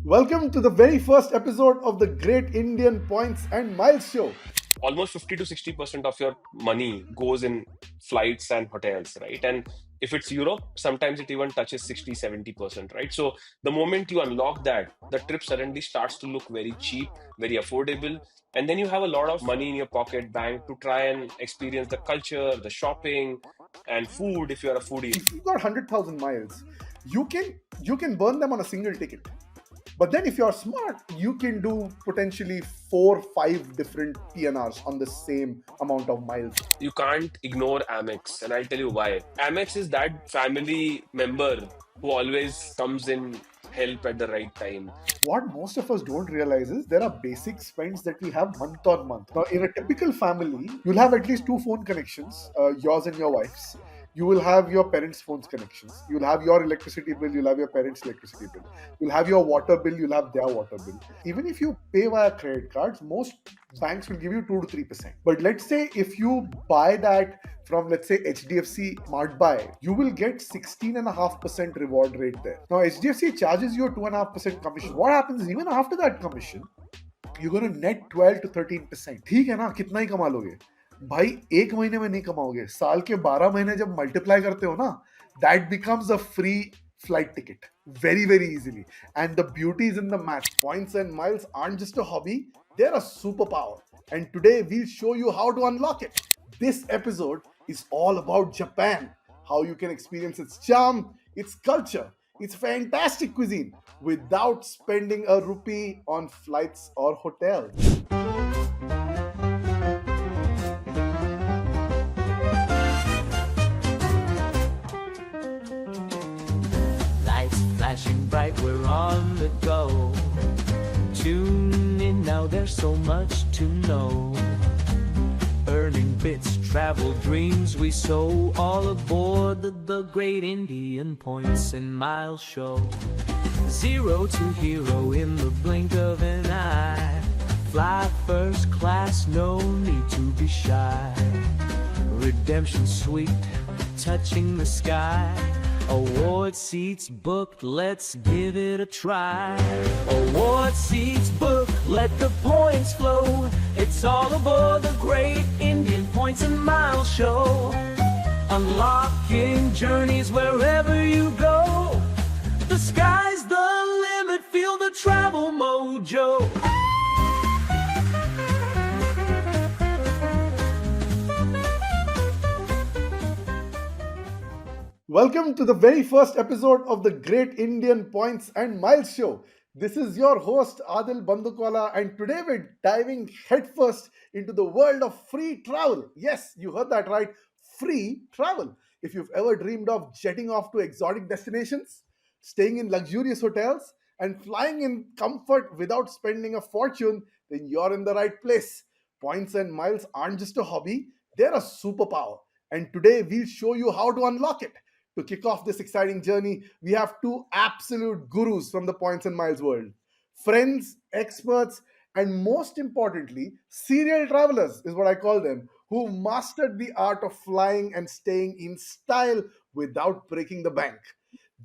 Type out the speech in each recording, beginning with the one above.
Welcome to the very first episode of the Great Indian Points and Miles Show. Almost 50 to 60% of your money goes in flights and hotels, right? And if it's Europe, sometimes it even touches 60, 70%, right? So the moment you unlock that, the trip suddenly starts to look very cheap, very affordable. And then you have a lot of money in your pocket bank to try and experience the culture, the shopping, and food if you're a foodie. If you've got 100,000 miles, you can burn them on a single ticket. But then if you're smart, you can do potentially 4, 5 different PNRs on the same amount of miles. You can't ignore Amex, and I'll tell you why. Amex is that family member who always comes in help at the right time. What most of us don't realize is there are basic spends that we have month on month. Now, in a typical family, you'll have at least two phone connections, yours and your wife's. You will have your parents' phones connections. You'll have your electricity bill. You'll have your parents' electricity bill. You'll have your water bill. You'll have their water bill. Even if you pay via credit cards, most banks will give you 2 to 3%. But let's say if you buy that from, let's say, HDFC Smart Buy, you will get 16.5% reward rate there. Now, HDFC charges you a 2.5% commission. What happens is even after that commission, you're going to net 12 to 13%. ठीक है ना, कितना ही कमा लोगे भाई, एक महीने में नहीं कमाओगे, साल के 12 महीने जब मल्टीप्लाई करते हो ना, that becomes a free flight ticket very easily. And the beauty is in the math. Points and miles aren't just a hobby, they're a superpower, and today we'll show you how to unlock it. This episode is all about Japan, how you can experience its charm, its culture, its fantastic cuisine without spending a rupee on flights or hotels. Lights flashing bright, we're on the go. Tune in now, there's so much to know. Earning bits, travel dreams we sow. All aboard the Great Indian Points and Miles Show. Zero to hero in the blink of an eye. Fly first class, no need to be shy. Redemption sweet, touching the sky. Award seats booked, let's give it a try. Award seats booked, let the points flow. It's all aboard the Great Indian Points and Miles Show. Unlocking journeys wherever you go. The sky's the limit, feel the travel mojo. Welcome to the very first episode of the Great Indian Points and Miles Show. This is your host Aadil Bandukwala, and today we're diving headfirst into the world of free travel. Yes, you heard that right, free travel. If you've ever dreamed of jetting off to exotic destinations, staying in luxurious hotels, and flying in comfort without spending a fortune, then you're in the right place. Points and miles aren't just a hobby, they're a superpower. And today we'll show you how to unlock it. To kick off this exciting journey, we have two absolute gurus from the points and miles world. Friends, experts, and most importantly, serial travelers is what I call them, who mastered the art of flying and staying in style without breaking the bank.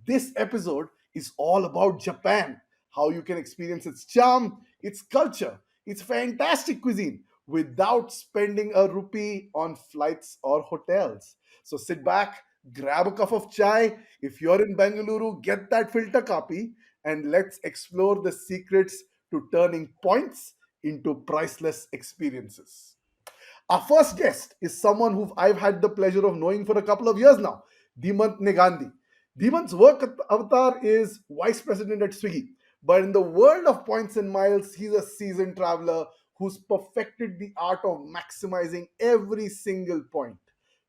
This episode is all about Japan, how you can experience its charm, its culture, its fantastic cuisine without spending a rupee on flights or hotels. So sit back, grab a cup of chai. If you're in Bengaluru, get that filter copy and let's explore the secrets to turning points into priceless experiences. Our first guest is someone who I've had the pleasure of knowing for a couple of years now, Dhimant Negandi. Dhimant's work avatar is vice president at Swiggy, but in the world of points and miles, he's a seasoned traveler who's perfected the art of maximizing every single point.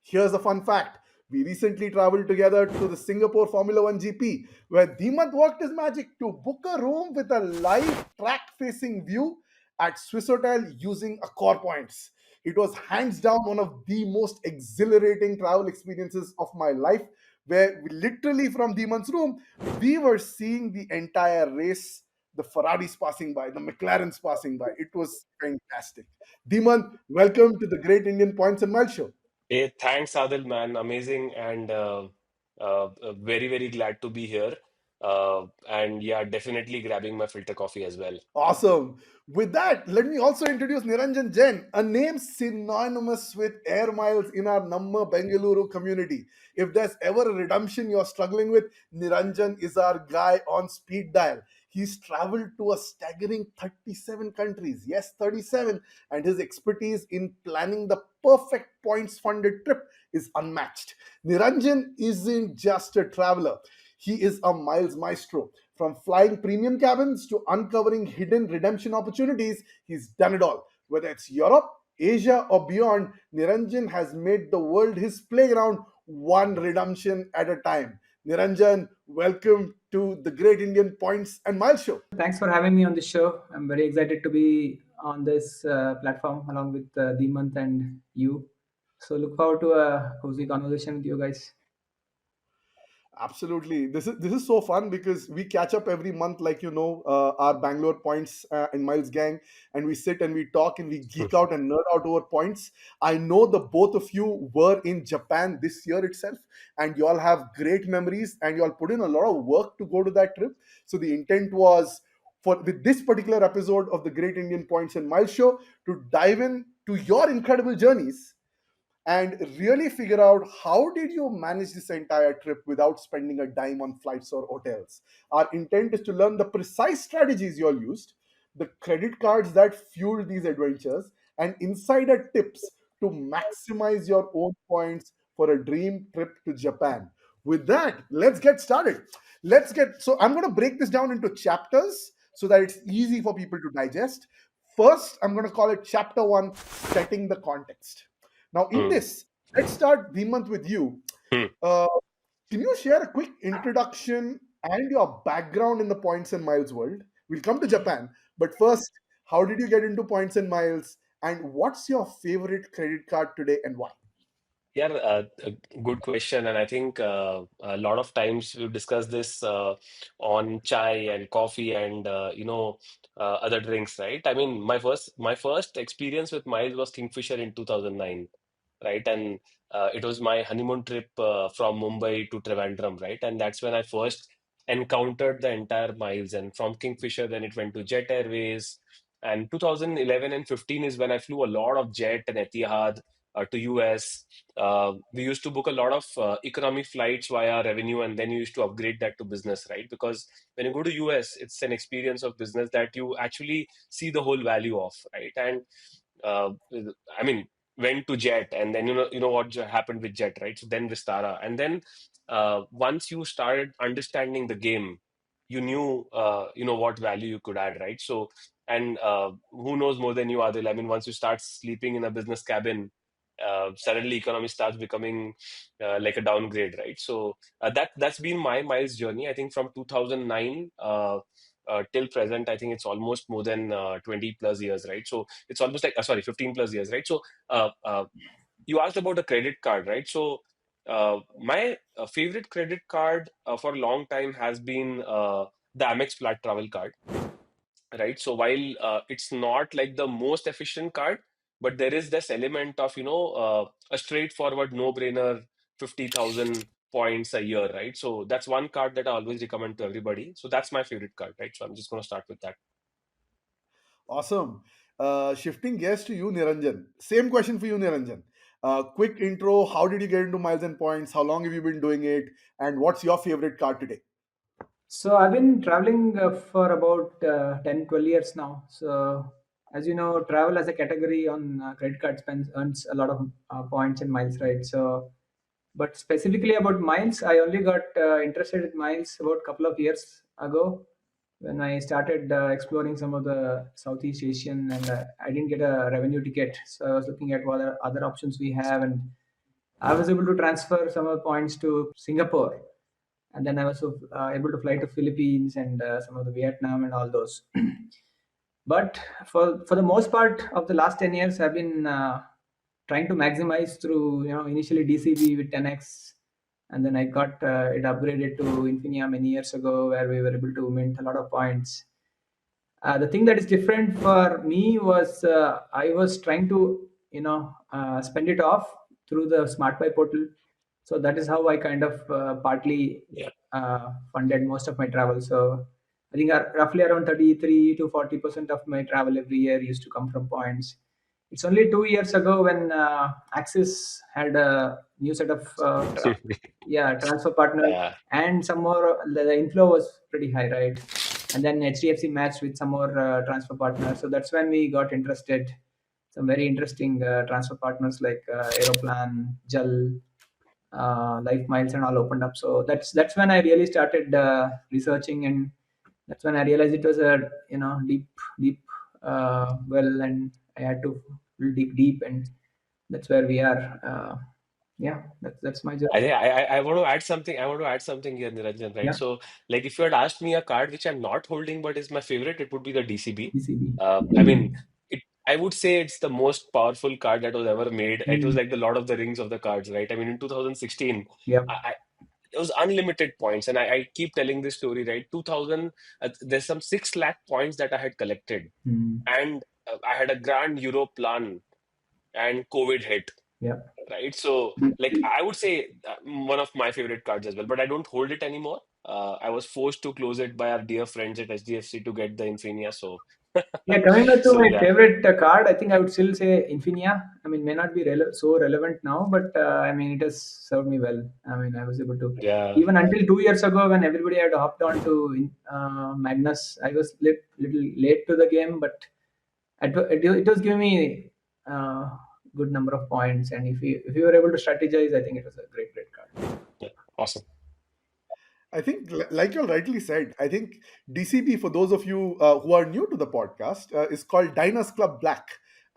Here's a fun fact. We recently traveled together to the Singapore Formula One GP, where Dhimant worked his magic to book a room with a live track facing view at Swissôtel using Accor points. It was hands down one of the most exhilarating travel experiences of my life, where we literally from Dhimant's room, we were seeing the entire race, the Ferraris passing by, the McLarens passing by. It was fantastic. Dhimant, welcome to the Great Indian Points and Miles Show. Hey, thanks, Adil, man. Amazing and very, very glad to be here. And yeah, definitely grabbing my filter coffee as well. Awesome. With that, let me also introduce Niranjan Jain, a name synonymous with air miles in our Namba Bengaluru community. If there's ever a redemption you're struggling with, Niranjan is our guy on speed dial. He's traveled to a staggering 37 countries. Yes, 37. And his expertise in planning the perfect points funded trip is unmatched. Niranjan isn't just a traveler, he is a miles maestro. From flying premium cabins to uncovering hidden redemption opportunities, he's done it all. Whether it's Europe, Asia, or beyond, Niranjan has made the world his playground, one redemption at a time. Niranjan, welcome to the Great Indian Points and Miles Show. Thanks for having me on the show. I'm very excited to be on this platform along with Dhimant and you. So look forward to a cozy conversation with you guys. Absolutely, this is so fun because we catch up every month, like our Bangalore Points and Miles gang, and we sit and we talk and we geek out and nerd out over points. I know the both of you were in Japan this year itself, and you all have great memories, and you all put in a lot of work to go to that trip. So the intent was for with this particular episode of the Great Indian Points and Miles show to dive in to your incredible journeys and really figure out how did you manage this entire trip without spending a dime on flights or hotels. Our intent is to learn the precise strategies you all used, the credit cards that fueled these adventures, and insider tips to maximize your own points for a dream trip to Japan. With that, let's get started. So I'm going to break this down into chapters so that it's easy for people to digest. First, I'm going to call it chapter 1, setting the context. Now, in Hmm. this, let's start Dhimant with you. Hmm. Uh, can you share a quick introduction and your background in the points and miles world? We'll come to Japan, but first, how did you get into points and miles? And what's your favorite credit card today and why? Yeah, a good question. And I think a lot of times we discuss this on chai and coffee and other drinks, right? I mean, my first experience with Miles was Kingfisher in 2009, right? And it was my honeymoon trip from Mumbai to Trivandrum, right? And that's when I first encountered the entire Miles. And from Kingfisher, then it went to Jet Airways. And 2011 and 15 is when I flew a lot of Jet and Etihad to US. We used to book a lot of economy flights via revenue, and then you used to upgrade that to business, right? Because when you go to US, it's an experience of business that you actually see the whole value of, right? And uh, I mean, went to Jet, and then you know what happened with Jet, right? So then Vistara, and then once you started understanding the game, you knew what value you could add, right? So and who knows more than you, Adil? I mean, once you start sleeping in a business cabin, suddenly economy starts becoming like a downgrade, right? So that's been my miles journey. I think from 2009 till present, I think it's almost more than 20 plus years, right? So it's almost like sorry, 15 plus years, right? So you asked about a credit card, right? So my favorite credit card for a long time has been the Amex Plat Travel card, right? So while it's not like the most efficient card, but there is this element of a straightforward no-brainer 50,000 points a year, right? So that's one card that I always recommend to everybody. So that's my favorite card, right? So I'm just going to start with that. Awesome. Shifting gears to you, Niranjan. Same question for you, Niranjan. Quick intro. How did you get into miles and points? How long have you been doing it? And what's your favorite card today? So I've been traveling for about 10, 12 years now. So as you know, travel as a category on credit card spends earns a lot of points and miles, right? So, but specifically about miles, I only got interested in miles about a couple of years ago when I started exploring some of the Southeast Asian, and I didn't get a revenue ticket. So I was looking at what other options we have, and I was able to transfer some of the points to Singapore, and then I was able to fly to Philippines and some of the Vietnam and all those. But for the most part of the last 10 years, I've been trying to maximize through initially DCB with 10x, and then I got it upgraded to Infinia many years ago, where we were able to mint a lot of points. The thing that is different for me was I was trying to spend it off through the smart buy portal. So that is how I kind of partly Yeah. funded most of my travel. So I think roughly around 33 to 40% of my travel every year used to come from points. It's only 2 years ago when Axis had a new set of transfer partners, Yeah. and some more. The inflow was pretty high, right? And then HDFC matched with some more transfer partners. So that's when we got interested. Some very interesting transfer partners like Aeroplan, Jal, LifeMiles, and all opened up. So that's when I really started researching, and that's when I realized it was a deep well, and I had to dig deep, and that's where we are. Yeah, that's my I journey. think I want to add something. I want to add something here, Niranjan, right? Yeah, So, like, if you had asked me a card which I'm not holding but is my favorite, it would be the DCB. DCB. I mean, I would say it's the most powerful card that was ever made. It was Mm. like the Lord of the Rings of the cards, right? I mean, in 2016, Yeah. it was unlimited points, and I keep telling this story, right? 2000, there's some 6 lakh points that I had collected, Mm. and I had a grand Euro plan, and COVID hit, Yeah. right? So, like, I would say one of my favorite cards as well, but I don't hold it anymore. I was forced to close it by our dear friends at HDFC to get the Infinia. So, Yeah, coming back to so my yeah, favorite card, I think I would still say Infinia. I mean, may not be so relevant now, but I mean, it has served me well. I mean, I was able to, yeah. even until 2 years ago when everybody had hopped on to Magnus, I was little late to the game, but it was giving me good number of points. And if you were able to strategize, I think it was a great card. Yeah, awesome. I think, like you rightly said, I think DCB, for those of you who are new to the podcast, is called Diners Club Black.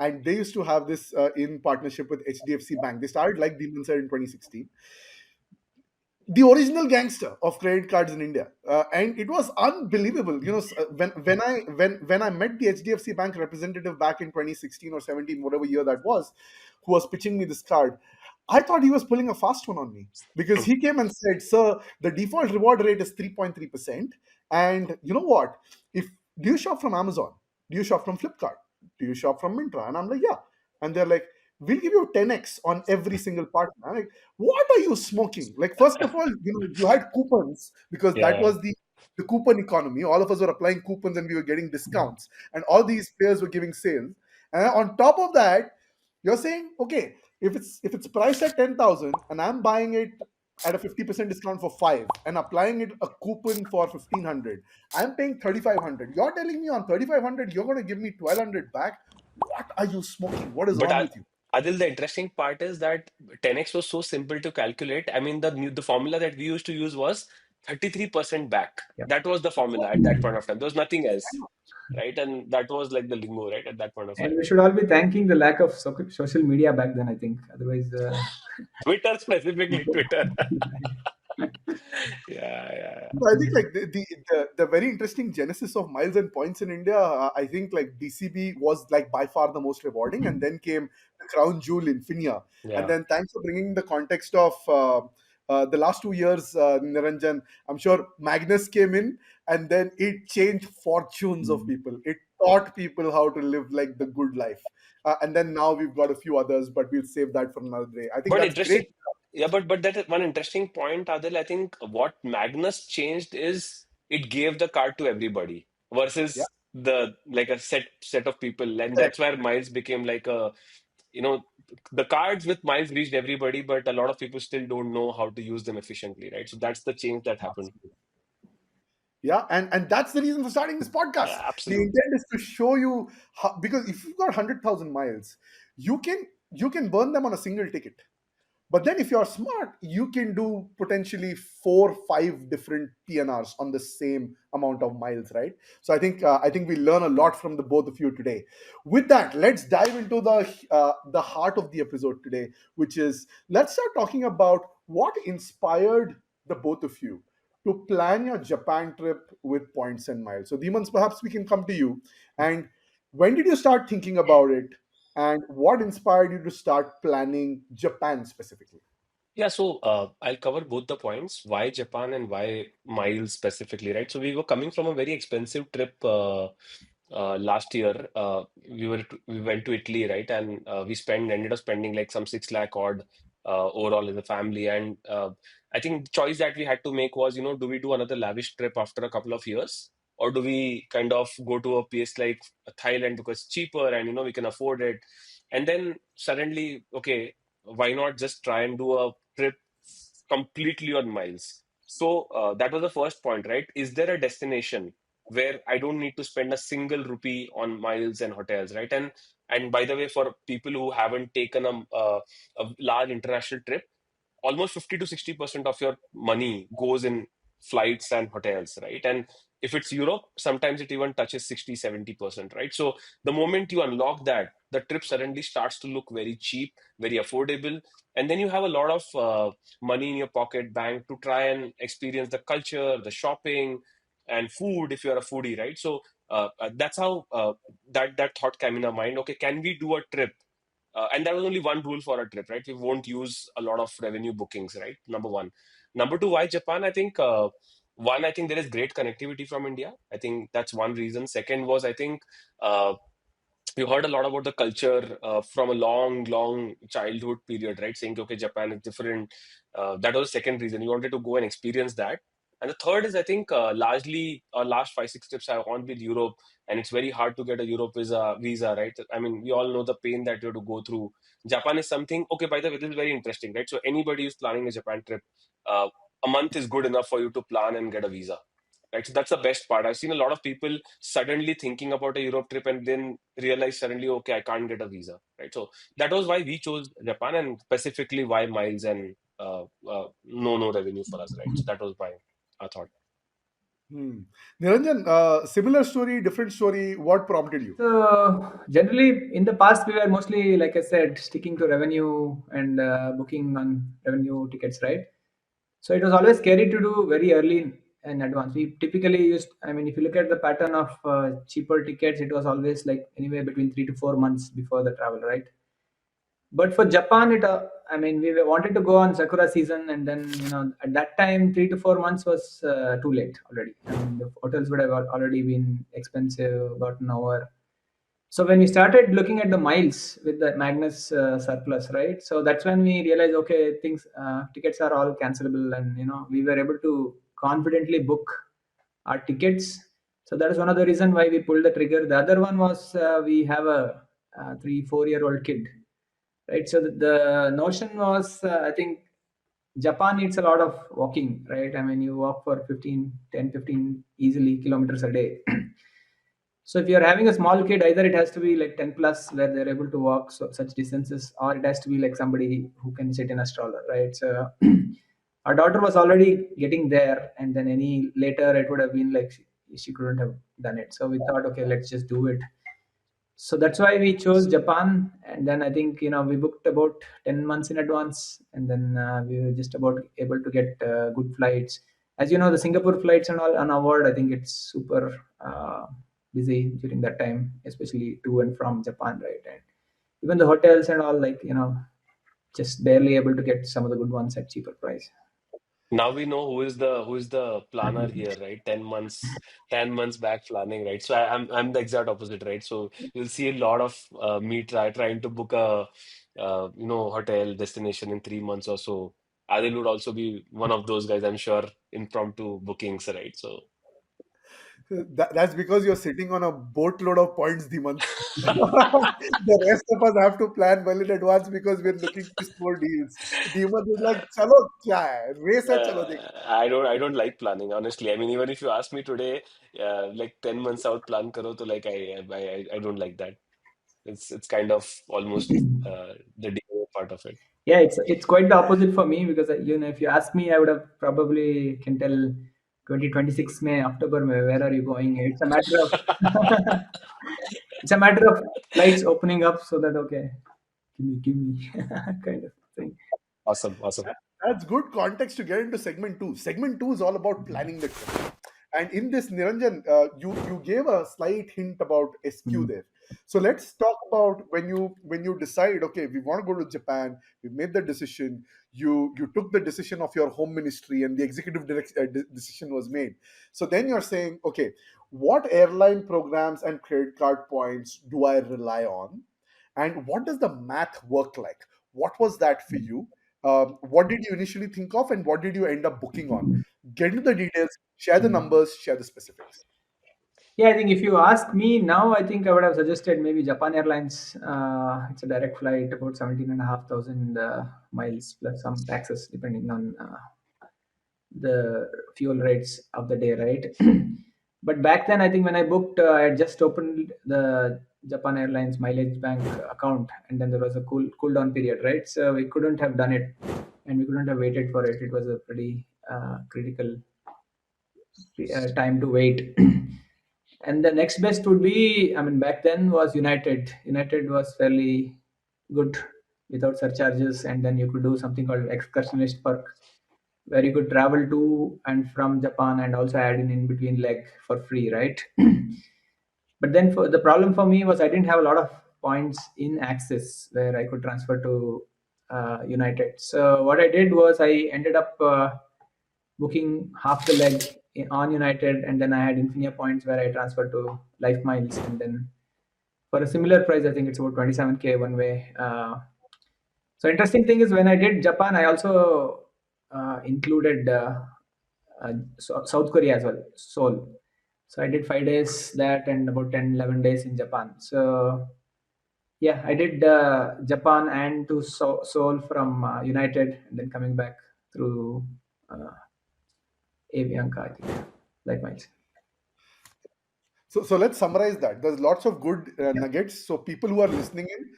And they used to have this in partnership with HDFC Bank. They started, like Dhimant said, in 2016. The original gangster of credit cards in India, and it was unbelievable. When I met the HDFC Bank representative back in 2016 or 17, whatever year that was, who was pitching me this card, I thought he was pulling a fast one on me because he came and said, "Sir, the default reward rate is 3.3%, and you know what? If Do you shop from Amazon? Do you shop from Flipkart? Do you shop from Mintra?" And I'm like, "Yeah." And they're like, "We'll give you 10x on every single partner." I'm like, what are you smoking? Like, first of all, you had coupons because that Yeah, was the coupon economy. All of us were applying coupons and we were getting discounts, and all these players were giving sales. And on top of that, you're saying, okay, if it's priced at 10,000 and I'm buying it at a 50% discount for 5 and applying it a coupon for 1,500, I'm paying 3,500. You're telling me on 3,500 you're going to give me 1,200 back? What are you smoking? What is but wrong with you? Adil, the interesting part is that 10x was so simple to calculate. I mean, the formula that we used to use was 33% back. Yeah. That was the formula at that point of time. There was nothing else, right? And that was like the lingo, right, at that point of And time. we should all be thanking the lack of social media back then, I think. Otherwise, Twitter, specifically Twitter. Yeah, yeah, So I think, like, the very interesting genesis of miles and points in India, I think, like, DCB was like by far the most rewarding, and then came the crown jewel Infinia, and yeah. then thanks for bringing the context of the last 2 years, Niranjan. I'm sure Magnus came in, and then it changed fortunes of people. It taught people how to live like the good life, and then now we've got a few others, but we'll save that for another day. I think But that's great. interesting, yeah, but that is one interesting point, Adil. I think what Magnus changed is it gave the card to everybody Yeah, versus the like a set of people, and correct. that's where Miles became like a you know the cards with Miles reached everybody, but a lot of people still don't know how to use them efficiently, right? So that's the change that happened. Yeah, and that's the reason for starting this podcast. Yeah, The absolutely. intent is to show you how, because if you've got 100,000 miles, you can burn them on a single ticket. But then if you're smart, you can do potentially 4 5 different PNRs on the same amount of miles, right? So I think we learn a lot from the both of you today. With that, let's dive into the heart of the episode today, which is, let's start talking about what inspired the both of you to plan your Japan trip with points and miles. So, Demons, perhaps we can come to you. And when did you start thinking about it? And what inspired you to start planning Japan specifically? Yeah, so I'll cover both the points, why Japan and why Miles specifically, right? So we were coming from a very expensive trip last year. We went to Italy, right? And we spent ended up spending like some 6 lakh odd overall as a family. And I think the choice that we had to make was, do we do another lavish trip after a couple of years, or do we kind of go to a place like Thailand because it's cheaper and we can afford it, and then suddenly, okay, why not just try and do a trip completely on miles? So that was the first point, right? Is there a destination where I don't need to spend a single rupee on miles and hotels, right? And by the way, for people who haven't taken a large international trip, almost 50 to 60% of your money goes in flights and hotels, right? And if it's Europe, sometimes it even touches 60, 70%, right? So the moment you unlock that, the trip suddenly starts to look very cheap, very affordable. And then you have a lot of money in your pocket bank to try and experience the culture, the shopping, and food if you're a foodie, right? So that's how that thought came in our mind. Okay, can we do a trip, and there was only one rule for a trip, right? We won't use a lot of revenue bookings, right? Number one. Number two, why Japan? I think one, I think there is great connectivity from India. I think that's one reason. Second was, I think uh, you heard a lot about the culture from a long, long childhood period, right? Saying, okay, Japan is different. That was the second reason. You wanted to go and experience that. And the third is, I think, largely our last 5, 6 trips have gone with Europe, and it's very hard to get a Europe visa, right? I mean, we all know the pain that you have to go through. Japan is something, okay, by the way, this is very interesting, right? So anybody who's planning a Japan trip, uh, a month is good enough for you to plan and get a visa, right? So that's the best part. I've seen a lot of people suddenly thinking about a Europe trip and then realize suddenly, okay, I can't get a visa, right? So that was why we chose Japan, and specifically why miles and no revenue for us, right? So that was my thought. Hmm. Niranjan, similar story, different story. What prompted you? So generally, in the past, we were mostly, like I said, sticking to revenue and booking on revenue tickets, right? So it was always scary to do very early in advance. We typically used, I mean, if you look at the pattern of cheaper tickets, it was always like anywhere between 3 to 4 months before the travel, right? But for Japan, I mean, we wanted to go on Sakura season, and then at that time, 3 to 4 months was too late already. I mean, the hotels would have already been expensive, gotten over. So when we started looking at the miles with the Magnus surplus, right? So that's when we realized, okay, things tickets are all cancelable, and we were able to confidently book our tickets. So that is one of the reason why we pulled the trigger. The other one was we have a 3, 4 year old kid, right? So the notion was, I think Japan needs a lot of walking, right? I mean, you walk for 15 easily kilometers a day. So if you're having a small kid, either it has to be like 10 plus where they're able to walk such distances, or it has to be like somebody who can sit in a stroller, right? So our daughter was already getting there, and then any later it would have been like she couldn't have done it. So we thought, okay, let's just do it. So that's why we chose Japan, and then I think we booked about 10 months in advance, and then we were just about able to get good flights. As you know, the Singapore flights and all on our I think it's super busy during that time, especially to and from Japan, right? And even the hotels and all, like just barely able to get some of the good ones at cheaper price. Now we know who is the planner here, right? 10 months, 10 months back planning, right? So I'm the exact opposite, right? So you'll see a lot of me trying to book a hotel destination in 3 months or so. Adil would also be one of those guys, I'm sure, impromptu bookings, right? So That's because you're sitting on a boatload of points, Dhimant. The rest of us have to plan well in advance because we're looking to score deals. Dhimant is like, chalo, kya hai? Race hai, chalo dekh. I don't like planning, honestly. I mean, even if you ask me today, like 10 months out plan karo, to like I don't like that. It's kind of almost the DIY part of it. Yeah, it's quite the opposite for me because if you ask me, I would have probably can tell 2026 May, October May, where are you going? It's a matter of it's a matter of flights opening up so that okay, give me kind of thing. Awesome, awesome. That's good context to get into segment two. Segment two is all about planning the trip. And in this, Niranjan, you gave a slight hint about SQ Mm. there. So let's talk about when you decide, okay, we want to go to Japan. We made the decision. You took the decision of your home ministry, and the executive decision was made. So then you're saying, okay, what airline programs and credit card points do I rely on, and what does the math work like? What was that for you? What did you initially think of, and what did you end up booking on? Get into the details, share the numbers, share the specifics. Yeah, I think if you ask me now, I think I would have suggested maybe Japan Airlines. It's a direct flight, about 17,500 miles plus some taxes depending on the fuel rates of the day, right? But back then, I think when I booked, I had just opened the Japan Airlines mileage bank account, and then there was a cool down period, right? So we couldn't have done it, and we couldn't have waited for it. It was a pretty critical time to wait. And the next best would be, I mean, back then was United. United was fairly good without surcharges, and then you could do something called excursionist perk, where you could travel to and from Japan and also add in between leg for free, right? But then for the problem for me was I didn't have a lot of points in Axis where I could transfer to United. So what I did was I ended up booking half the leg on United, and then I had Infinia points where I transferred to LifeMiles, and then for a similar price, I think it's about 27K one way. So interesting thing is when I did Japan, I also included South Korea as well, Seoul. So I did 5 days that and about 10, 11 days in Japan. So yeah, I did Japan and to Seoul from United, and then coming back through uh, Avianca, I think, like mine. So let's summarize that. There's lots of good Yeah. nuggets. So people who are listening in,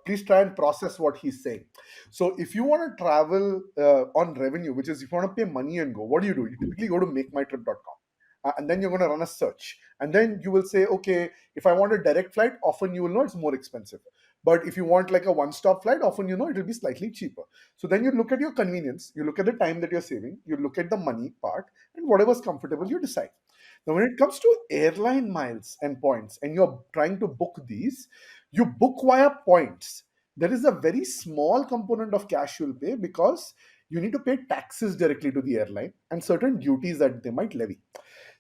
please try and process what he's saying. So if you want to travel on revenue, which is if you want to pay money and go, what do? You typically go to makemytrip.com. And then you're going to run a search. And then you will say, okay, if I want a direct flight, often you will know it's more expensive. But if you want like a one stop flight, often you know it will be slightly cheaper. So then you look at your convenience, you look at the time that you're saving, you look at the money part, and whatever's comfortable, you decide. Now, when it comes to airline miles and points, and you're trying to book these, you book via points. There is a very small component of cash you'll pay because you need to pay taxes directly to the airline and certain duties that they might levy.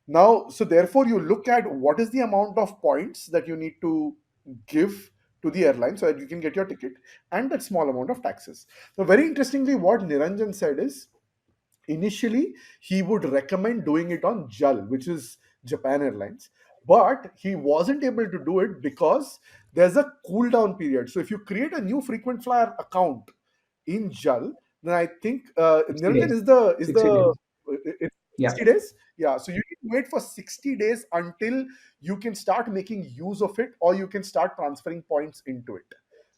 Now, so therefore, you look at what is the amount of points that you need to give to the airline so that you can get your ticket and that small amount of taxes. Now, very interestingly, what Niranjan said is initially he would recommend doing it on JAL, which is Japan Airlines, but he wasn't able to do it because there's a cool down period. So if you create a new frequent flyer account in JAL, then I think 60 Niranjan days. is the 60 days. it's Yeah. 60 days. Yeah, so you need to wait for 60 days until you can start making use of it, or you can start transferring points into it,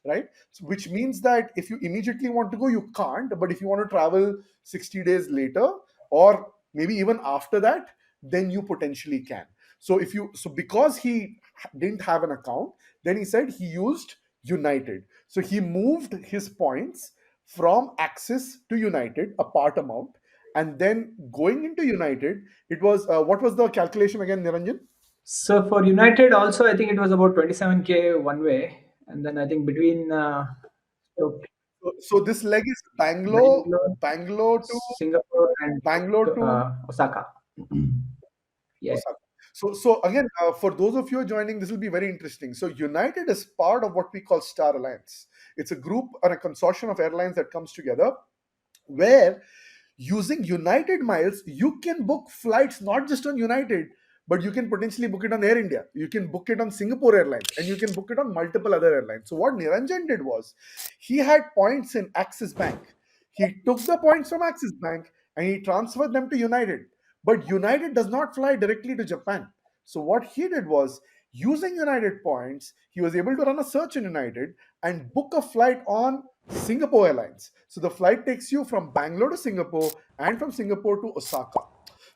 right? So, which means that if you immediately want to go, you can't. But if you want to travel 60 days later, or maybe even after that, then you potentially can. So if you so because he didn't have an account, then he said he used United. So he moved his points from Axis to United, a part amount, and then going into United, it was what was the calculation again, Niranjan? So for United also, I think it was about 27K one way, and then I think between so So this leg is Bangalore, Bangalore to Singapore, and Bangalore to Osaka. Yeah. Osaka. So again, for those of you who are joining, this will be very interesting. So United is part of what we call Star Alliance. It's a group or a consortium of airlines that comes together where using United miles, you can book flights not just on United, but you can potentially book it on Air India. You can book it on Singapore Airlines, and you can book it on multiple other airlines. So what Niranjan did was he had points in Axis Bank. He took the points from Axis Bank and he transferred them to United. But United does not fly directly to Japan. So what he did was using United points, he was able to run a search in United and book a flight on Singapore Airlines. So the flight takes you from Bangalore to Singapore and from Singapore to Osaka.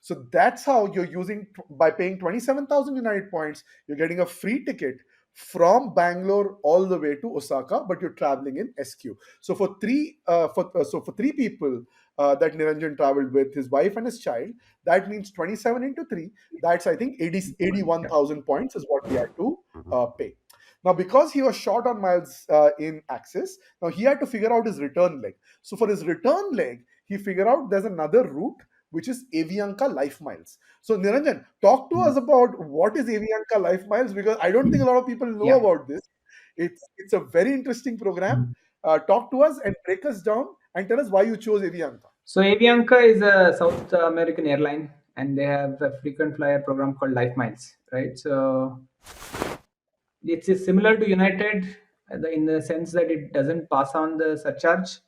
So that's how you're using by paying 27,000 United points, you're getting a free ticket from Bangalore all the way to Osaka, but you're traveling in SQ. So for three people that Niranjan traveled with, his wife and his child, that means 27 into 3. That's I think 81,000 points is what he had to pay. Now, because he was short on miles in Axis, now he had to figure out his return leg. So for his return leg, he figured out there's another route which is Avianca LifeMiles. So Niranjan, talk to us about what is Avianca LifeMiles because I don't think a lot of people know Yeah. about this. It's a very interesting program. Talk to us and break us down and tell us why you chose Avianca. So Avianca is a South American airline, and they have a frequent flyer program called LifeMiles, right? So it's similar to United in the sense that it doesn't pass on the surcharge;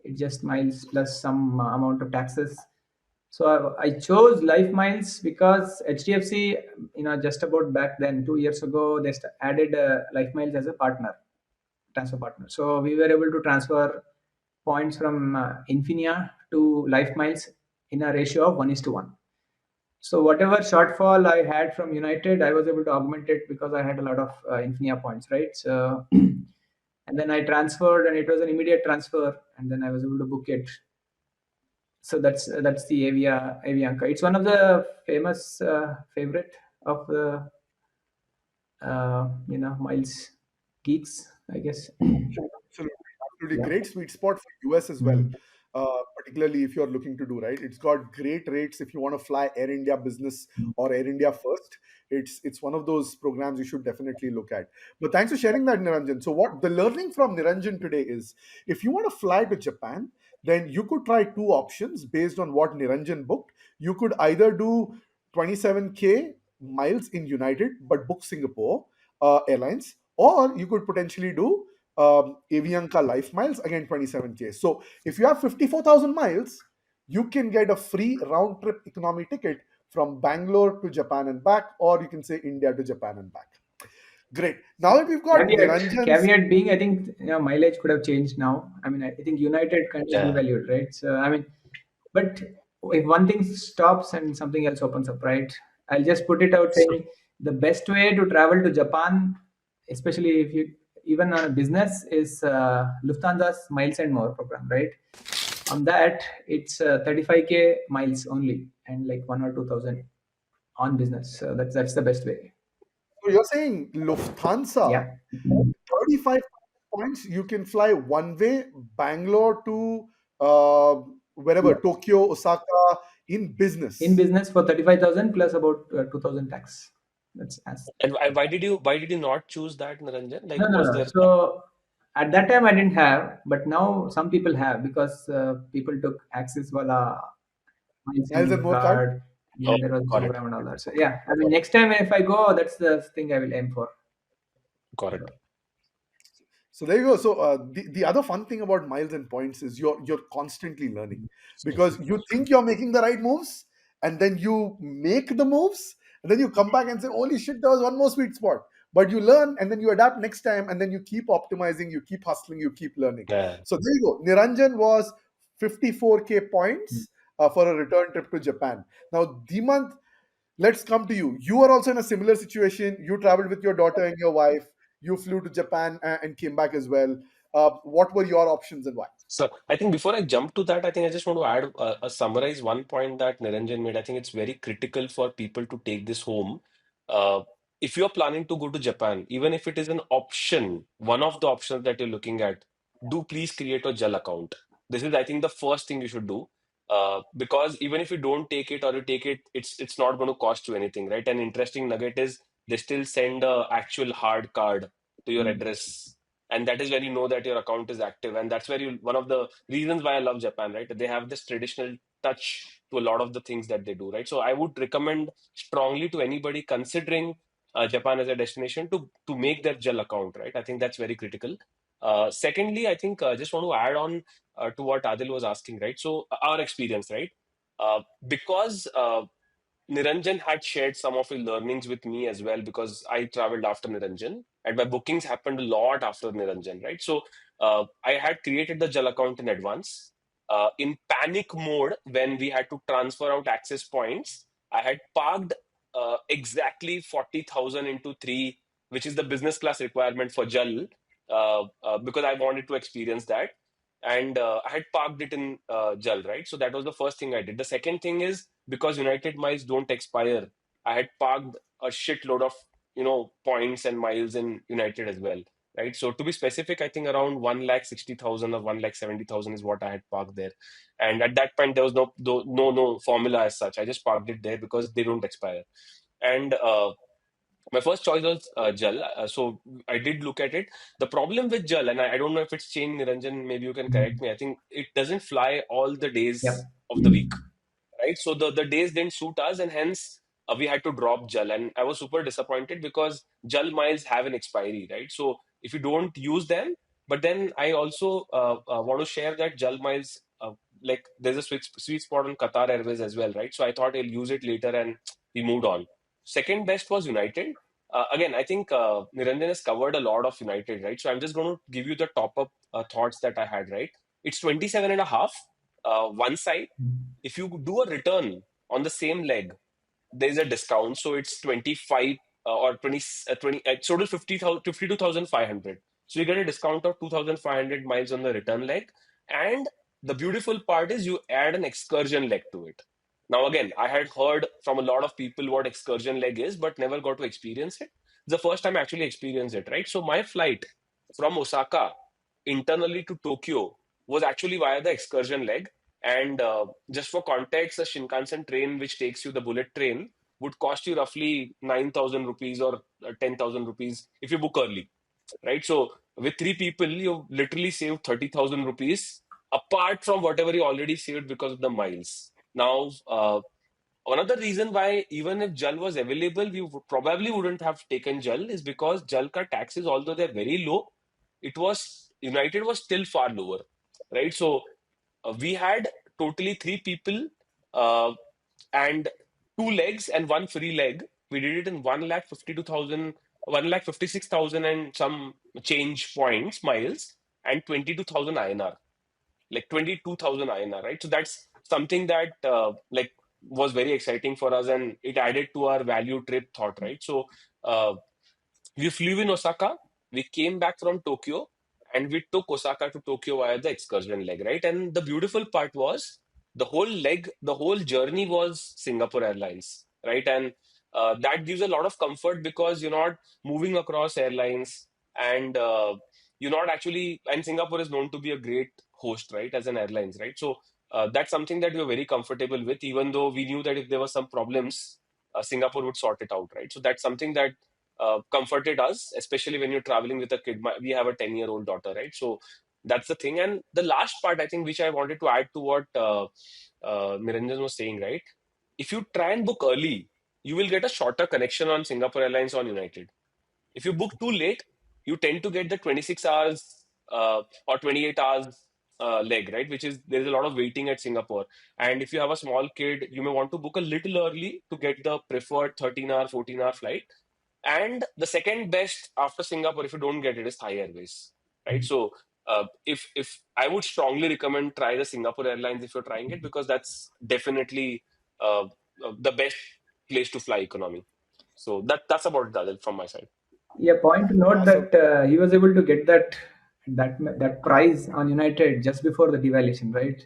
it just miles plus some amount of taxes. So I chose LifeMiles because HDFC, just about back then, 2 years ago, they added LifeMiles as a transfer partner. So we were able to transfer points from Infinia to LifeMiles in a ratio of 1:1. So whatever shortfall I had from United, I was able to augment it because I had a lot of Infinia points, right? So and then I transferred, and it was an immediate transfer, and then I was able to book it. So that's the Avianca. It's one of the famous favorite of the miles geeks, I guess. Absolutely, absolutely Yeah. great sweet spot for US as well. Mm. Particularly if you're looking to do right, it's got great rates if you want to fly Air India Business or Air India First. It's one of those programs you should definitely look at. But thanks for sharing that, Niranjan. So what the learning from Niranjan today is, if you want to fly to Japan, then you could try two options based on what Niranjan booked. You could either do 27K miles in United but book Singapore Airlines, or you could potentially do Avianca Life Miles, again 27K. So if you have 54,000 miles, you can get a free round trip economy ticket from Bangalore to Japan and back, or you can say India to Japan and back. Great. Now that we've got Niranjan's, Caveat being, I think mileage could have changed now. I mean, I think United can be Yeah. devalued, right? So I mean, but if one thing stops and something else opens up, right? I'll just put it out So saying the best way to travel to Japan, especially if you even on a business, is Lufthansa's Miles and More program, right? On that, it's 35K miles only, and like 1 or 2 thousand on business. So that's the best way. so you're saying Lufthansa, Yeah. 35 points, you can fly one way, Bangalore to uh, wherever, Yeah. Tokyo, Osaka, in In business. business for 35,000 plus about 2,000 tax. That's as and why did you not choose that, Niranjan? no, Like, no, was no. there? So at that time I didn't have, but now some people have because people took Axis Wala miles Miles and and more card. card, and Oh, then there was got it. program and all that. So yeah, I mean Got it. next time if I go, that's the thing I will aim for. Got it. So, So there you go. So the other fun thing about miles and points is you're constantly learning, because you think you're making the right moves, and then you make the moves, and then you come back and say, "Holy shit, there was one more sweet spot." But you learn, and then you adapt next time, and then you keep optimizing, you keep hustling, you keep learning. Yeah. So there you go. Niranjan was 54K points for a return trip to Japan. Now, Dhimant, let's come to you. You are also in a similar situation. You traveled with your daughter and your wife. You flew to Japan and came back as well. What were your options and why? So I think before I jump to that, I think I just want to add summarize one point that Niranjan made. I think it's very critical for people to take this home. Uh, if you're planning to go to Japan, even if it is an option, one of the options that you're looking at, do please create a JAL account. This is, I think, the first thing you should do. Because even if you don't take it or you take it, it's not going to cost you anything, right? An interesting nugget is they still send a actual hard card to your mm, address, and that is where you know that your account is active, and that's where you one of the reasons why I love Japan, right? They have this traditional touch to a lot of the things that they do, right? So I would recommend strongly to anybody considering Japan as a destination to make their JAL account, right? I think that's very critical. Secondly, I think just want to add on to what Adil was asking, right? So our experience, right? Because Niranjan had shared some of his learnings with me as well, because I traveled after Niranjan and my bookings happened a lot after Niranjan, right? So I had created the JAL account in advance. In panic mode, when we had to transfer out access points, I had parked exactly 40,000 into three, which is the business class requirement for JAL, because I wanted to experience that. And I had parked it in JAL, right? So that was the first thing I did. The second thing is, because United miles don't expire, I had parked a shitload of points and miles in United as well, right? So to be specific, I think around 1,60,000 or 1,70,000 is what I had parked there. And at that point, there was no formula as such. I just parked it there because they don't expire. And My first choice was Jal. So I did look at it. The problem with Jal, and I don't know if it's changed, Niranjan, maybe you can correct Mm. me. I think it doesn't fly all the days Yep. of the week, right? So the days didn't suit us, and hence we had to drop Jal. And I was super disappointed because Jal miles have an expiry, right? So if you don't use them, but then I also want to share that Jal miles, like there's a sweet spot on Qatar Airways as well, right? So I thought I'll use it later, and we moved on. Second best was United. Again, I think Niranjan has covered a lot of United, right? So I'm just going to give you the top up thoughts that I had, right? It's 27 and a half, one side. Mm. If you do a return on the same leg, there's a discount. So it's 25 or 20, 20 total 52,500. So you get a discount of 2,500 miles on the return leg. And the beautiful part is you add an excursion leg to it. Now, again, I had heard from a lot of people what excursion leg is, but never got to experience it. It's the first time I actually experienced it, right? So my flight from Osaka internally to Tokyo was actually via the excursion leg. And just for context, a Shinkansen train, which takes you the bullet train, would cost you roughly 9,000 rupees or 10,000 rupees if you book early, right? So with three people, you literally save 30,000 rupees apart from whatever you already saved because of the miles. Now, another reason why even if Jal was available, we probably wouldn't have taken Jal is because Jal ka taxes, although they're very low, it was United was still far lower, right? So we had totally three people uh, and two legs and one free leg. We did it in 1,52,000, 1,56,000 and some change points, miles, and 22,000 INR, like 22,000 INR, right? So that's something that like was very exciting for us and it added to our value trip thought, right? So uh, we flew in Osaka. We came back from Tokyo, and we took Osaka to Tokyo via the excursion leg, right? And the beautiful part was the whole leg, the whole journey was Singapore Airlines, right? And that gives a lot of comfort because you're not moving across airlines, and you're not actually. And Singapore is known to be a great host, right, as an airlines, right? So that's something that we were very comfortable with, even though we knew that if there were some problems, Singapore would sort it out, right? So that's something that comforted us, especially when you're traveling with a kid. We have a 10-year-old daughter, right? So that's the thing. And the last part, I think, which I wanted to add to what Niranjan was saying, right? If you try and book early, you will get a shorter connection on Singapore Airlines on United. If you book too late, you tend to get the 26 hours or 28 hours leg, right? Which is there's a lot of waiting at Singapore. And if you have a small kid, you may want to book a little early to get the preferred 13-hour, 14-hour flight. And the second best after Singapore, if you don't get it, is Thai Airways, right? So if I would strongly recommend try the Singapore Airlines if you're trying it because that's definitely uh, the best place to fly economy. So that's about that from my side. Yeah, point to note Yeah, so that he was able to get that prize on United just before the devaluation, right?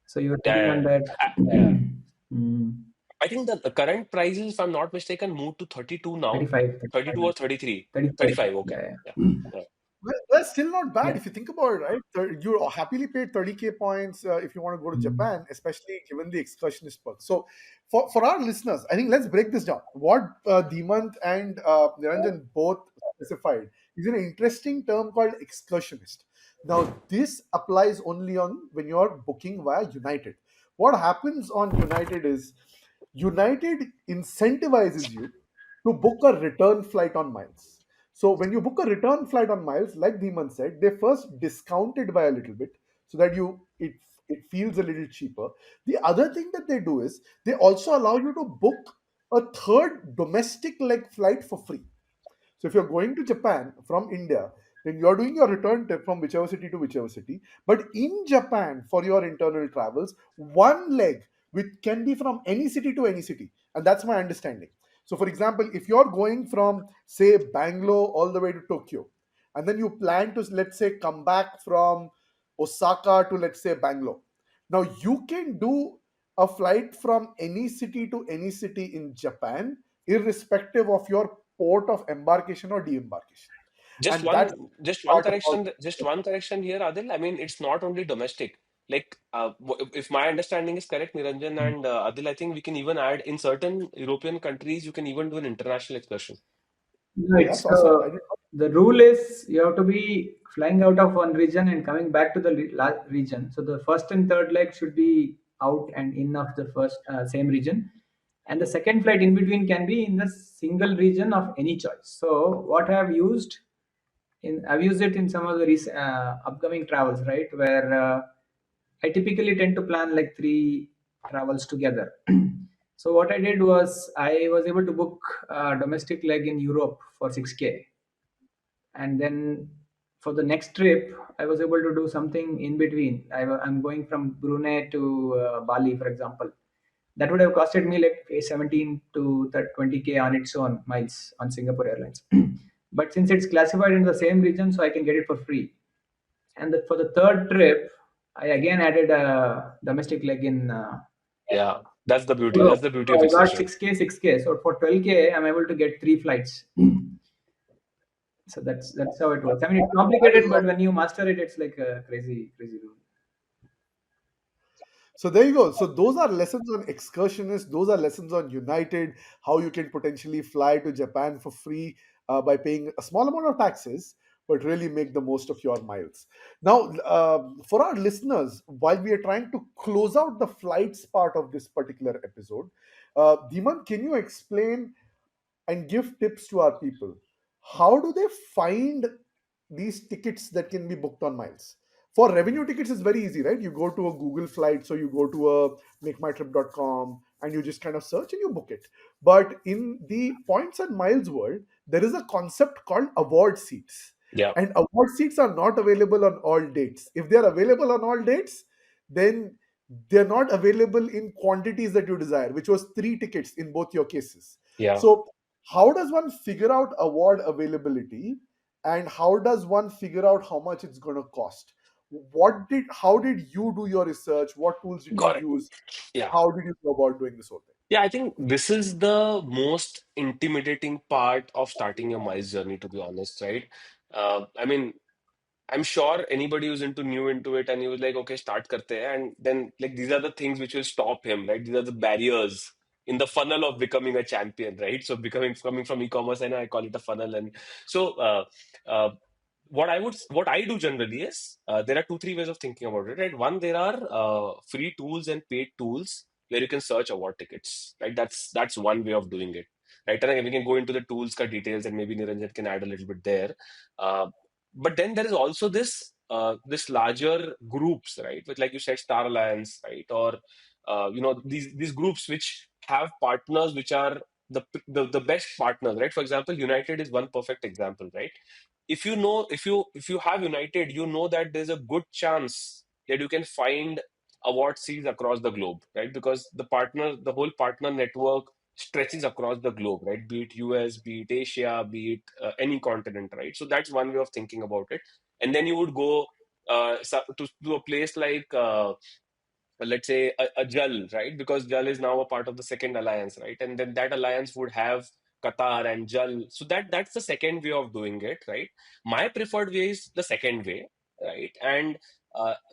So you were Yeah, sitting yeah, on yeah. that. Mm, I think the current prices, if I'm not mistaken, moved to 32 now, 35, 32 or 33, 35. 35. Okay, Yeah, yeah, yeah. yeah, well, that's still not bad Yeah. if you think about it, right? You happily paid 30K points if you want to go to Mm. Japan, especially given the excursionist perk. So, for our listeners, I think let's break this down. What Dhimant and Niranjan both specified is an interesting term called excursionist. Now, this applies only on when you're booking via United. What happens on United is United incentivizes you to book a return flight on miles. So when you book a return flight on miles, like Dhiman said, they first discount it by a little bit so that it feels a little cheaper. The other thing that they do is they also allow you to book a third domestic leg flight for free. So if you're going to Japan from India, then you're doing your return trip from whichever city to whichever city. But in Japan, for your internal travels, one leg which can be from any city to any city, and that's my understanding. So, for example, if you're going from say Bangalore all the way to Tokyo, and then you plan to let's say come back from Osaka to let's say Bangalore, now you can do a flight from any city to any city in Japan, irrespective of your port of embarkation or de-embarkation. Just And that's one, just one part about correction, just one correction here, Adil. I mean, it's not only domestic. Like, if my understanding is correct, Niranjan and Adil, I think we can even add in certain European countries, you can even do an international excursion. No, Oh, it's that's awesome. I did not. the rule is you have to be flying out of one region and coming back to the region. So the first and third leg should be out and in of the first same region, and the second flight in between can be in the single region of any choice. So what I have used I've used it in some of the upcoming travels, right? Where I typically tend to plan like three travels together. So what I did was I was able to book a domestic leg in Europe for 6K, and then for the next trip I was able to do something in between. I'm going from Brunei to Bali, for example. That would have costed me like 17 to 20K on its own miles on Singapore Airlines. But since it's classified in the same region, so I can get it for free. And for the third trip, I again added a domestic leg in Yeah, that's the beauty. Europe. That's the beauty So of I got extension. 6K, 6K. So for 12K, I'm able to get three flights. So that's how it works. I mean, it's That is complicated, but awesome. when you master it, it's like a crazy rule. So there you go. So those are lessons on excursionists. Those are lessons on United, how you can potentially fly to Japan for free by paying a small amount of taxes, but really make the most of your miles. Now, for our listeners, while we are trying to close out the flights part of this particular episode, Dhiman, can you explain and give tips to our people? How do they find these tickets that can be booked on miles? For revenue tickets, it's very easy, right? You go to a Google Flights or you go to a makemytrip.com and you just kind of search and you book it. But in the points and miles world, there is a concept called award seats. Yeah, And award seats are not available on all dates. If they are available on all dates, then they're not available in quantities that you desire, which was three tickets in both your cases. yeah. So how does one figure out award availability, and how does one figure out how much it's going to cost? How did you do your research? What tools did you Got it. use? Yeah. How did you go about doing this whole thing? Yeah, I think this is the most intimidating part of starting your miles journey, to be honest, right? I mean, I'm sure anybody who's new into it and he was like, okay, start karte hai, and then like these are the things which will stop him, right? These are the barriers in the funnel of becoming a champion, right? So becoming coming from e-commerce, I know I call it a funnel, and so uh, what I do generally is there are two three ways of thinking about it, right? One, there are free tools and paid tools where you can search award tickets, right? That's one way of doing it, right? And again, we can go into the tools ka details, and maybe Niranjan can add a little bit there. But then there is also this larger groups, right? With, like you said, Star Alliance, right? Or these groups which have partners which are the best partners, right? For example, United is one perfect example, right? If you have United, you know that there's a good chance that you can find award seats across the globe, right? Because the whole partner network stretches across the globe, right? Be it US, be it Asia, be it any continent, right? So that's one way of thinking about it. And then you would go to a place like let's say a JAL, right? Because JAL is now a part of the second alliance, right? And then that alliance would have Qatar and JAL. So that's the second way of doing it, right? My preferred way is the second way, right? And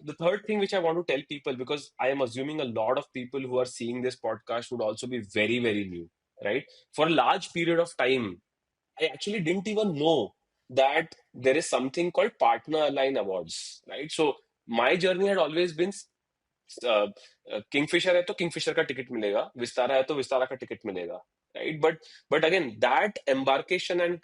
the third thing which I want to tell people, because I am assuming a lot of people who are seeing this podcast would also be very, very new, right? For a large period of time, I actually didn't even know that there is something called Partner Align Awards, right? So my journey had always been Kingfisher है तो Kingfisher का ticket मिलेगा, विस्तारा है तो विस्तारा का ticket मिलेगा, right? But again, that embarkation and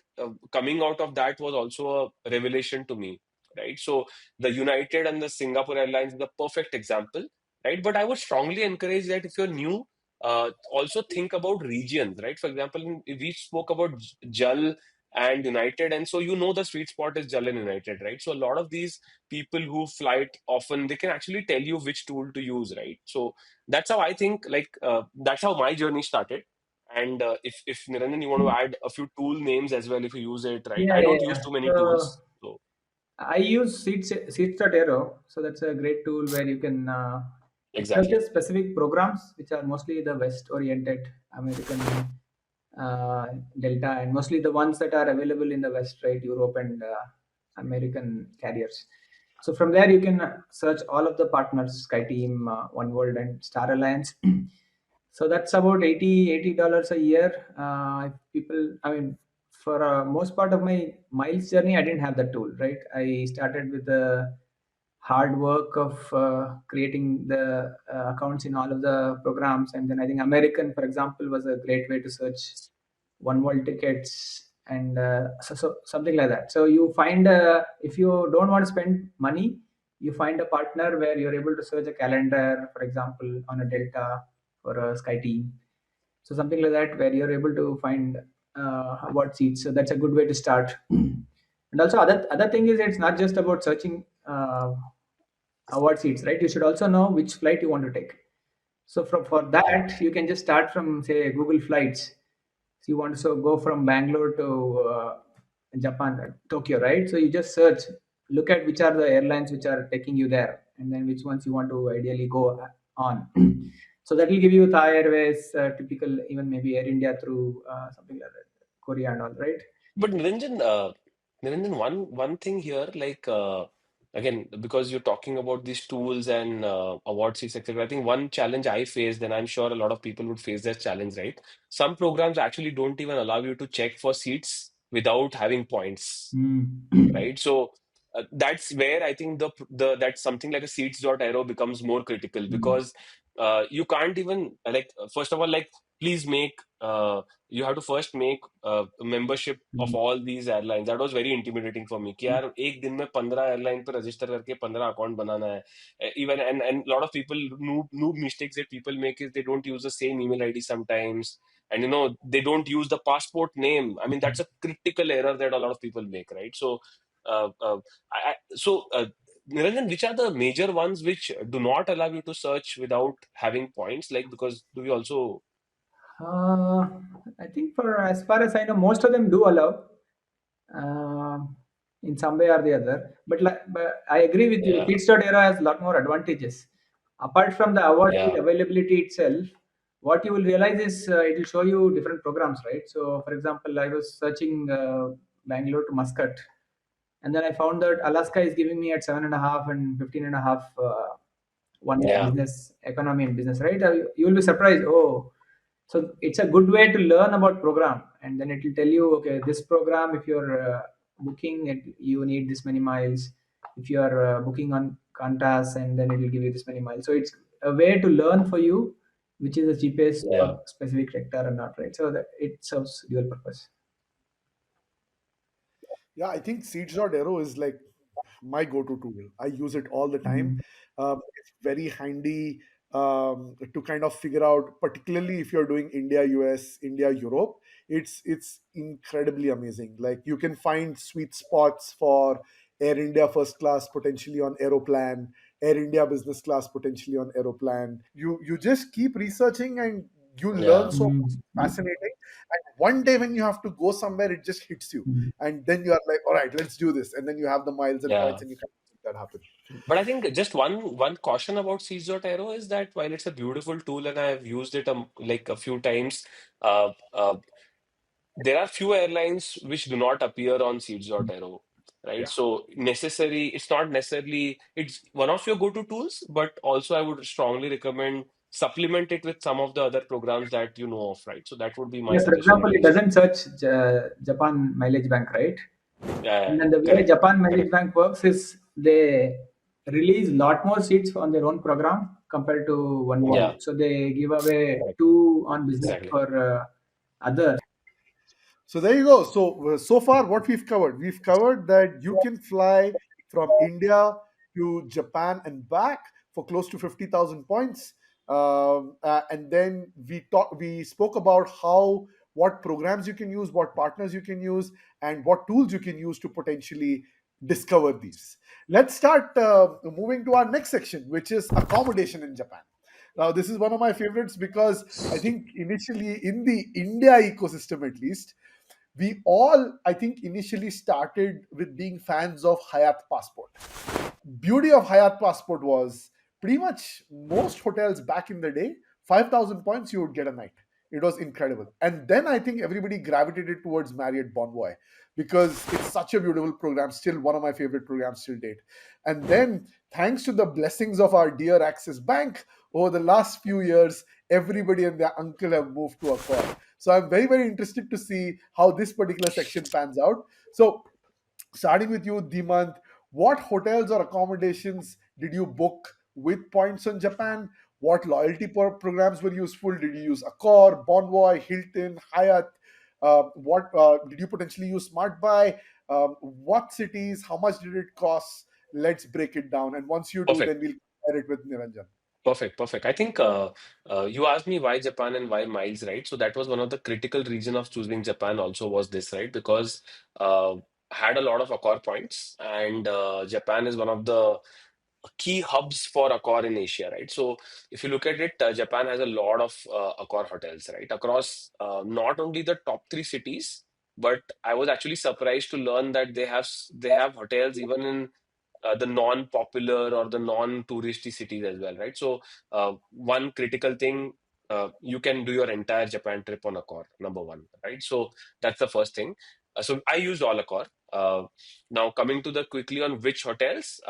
coming out of that was also a revelation to me, right? So the United and the Singapore Airlines is the perfect example, right? But I would strongly encourage that if you're new, also think about regions, right? For example, we spoke about JAL and United, and so the sweet spot is JAL and United, right? So a lot of these people who fly it often, they can actually tell you which tool to use, right? So that's how I think, like that's how my journey started. And if Niranjan, you want to add a few tool names as well, if you use it, right? Yeah, I yeah, don't use yeah. too many So tools, so I use Seats.aero. So that's a great tool where you can it exactly. searches specific programs which are mostly the West-oriented American Delta, and mostly the ones that are available in the West, right? Europe and American carriers. So from there you can search all of the partners: SkyTeam, One World, and Star Alliance. So that's about $80 a year. If people, I mean, for most part of my miles journey, I didn't have that tool, right? I started with the hard work of creating the accounts in all of the programs, and then I think American, for example, was a great way to search one world tickets and so something like that. So you find if you don't want to spend money, you find a partner where you're able to search a calendar, for example, on a Delta or a SkyTeam, so something like that where you're able to find what seats. So that's a good way to start. And also other thing is, it's not just about searching award seats, right? You should also know which flight you want to take. So for that, you can just start from, say, Google Flights. So you want to go from Bangalore to Japan, Tokyo, right? So you just search, look at which are the airlines which are taking you there, and then which ones you want to ideally go on. So that will give you Thai Airways, typical, even maybe Air India through something like that, Korea and all, right? But Niranjan, one thing here, like again, because you're talking about these tools and award seats, etc. I think one challenge I faced, and I'm sure a lot of people would face that challenge, right? Some programs actually don't even allow you to check for seats without having points, Mm. right? So that's where I think the that something like a Seats.aero becomes more critical Mm. because you can't even like first of all like please make you have to first make a membership of Mm. all these airlines. That was very intimidating for me कि यार एक दिन में 15 airline पे register करके 15 account बनाना है. Even and lot of people noob mistakes that people make is they don't use the same email ID sometimes, and they don't use the passport name. I mean that's a critical error that a lot of people make, right? So uh, uh, Niranjan, which are the major ones which do not allow you to search without having points? Like, because do we also, Uh, I think for as far as I know, most of them do allow uh, in some way or the other. But I agree with you. yeah, Seats.aero has a lot more advantages. Apart from the award seat yeah, availability itself, what you will realize is it will show you different programs, right? So, for example, I was searching Bangalore to Muscat, and then I found that Alaska is giving me at 7.5 and 15.5 one way yeah, business, economy and business, right? You will be surprised. Oh, so it's a good way to learn about program, and then it will tell you, okay, this program, if you're booking it, you need this many miles. If you are booking on Qantas, and then it will give you this many miles. So it's a way to learn for you, which is the cheapest yeah, for specific sector or not, right? So that it serves dual purpose. Yeah, I think Seats.aero is like my go-to tool. I use it all the time. Mhm. It's very handy to kind of figure out, particularly if you're doing India, US, India, Europe. It's incredibly amazing. Like you can find sweet spots for Air India first class potentially on Aeroplan, Air India business class potentially on Aeroplan. You just keep researching and you learn yeah. so much. Mm. It's fascinating. And one day when you have to go somewhere, it just hits you, Mm. and then you are like, all right, let's do this, and then you have the miles and Yeah. points and you can make that happen. But I think just one caution about Seeds.aero is that while it's a beautiful tool and I've used it like a few times, uh, uh, there are few airlines which do not appear on Seeds.aero, right? Yeah. So it's not necessarily, it's one of your go-to tools, but also I would strongly recommend supplement it with some of the other programs that you know of, right? So that would be my Yeah, for suggestion example, at it least. doesn't search Japan Mileage Bank, right? Yeah, yeah, And yeah. then the way Correct, Japan Mileage correct. Bank works is they release lot more seats on their own program compared to one Yeah, world. So they give away correct. two on business Exactly. for others. So there you go. So far, what we've covered that you can fly from India to Japan and back for close to 50,000 points. And then we spoke about how what programs you can use, what partners you can use, and what tools you can use to potentially discover these. Let's start moving to our next section, which is accommodation in Japan. Now, this is one of my favorites because I think initially in the India ecosystem, at least, we all, I think, initially started with being fans of Hayat Passport. Beauty of Hayat Passport was pretty much most hotels back in the day, 5,000 points you would get a night. It was incredible. And then I think everybody gravitated towards Marriott Bonvoy because it's such a beautiful program, still one of my favorite programs till date. And then, thanks to the blessings of our dear Axis Bank, over the last few years, everybody and their uncle have moved to Accor. So I'm very, very interested to see how this particular section pans out. So starting with you, Dhimant, what hotels or accommodations did you book with points on Japan? What loyalty programs were useful? Did you use Accor, Bonvoy, Hilton, Hyatt? What did you potentially use Smart Buy? What cities? How much did it cost? Let's break it down. And once you do, Perfect. then we'll compare it with Niranjan. Perfect, perfect. I think you asked me why Japan and why miles, right? So that was one of the critical reason of choosing Japan also was this, right? Because uh, had a lot of Accor points, and Japan is one of the key hubs for Accor in Asia, right? So if you look at it, Japan has a lot of Accor hotels, right? Across not only the top three cities, but I was actually surprised to learn that they have hotels even in the non-popular or the non-touristy cities as well, right? So one critical thing, you can do your entire Japan trip on Accor, number one, right? So that's the first thing. So I used all Accor. Now coming to the quickly on which hotels,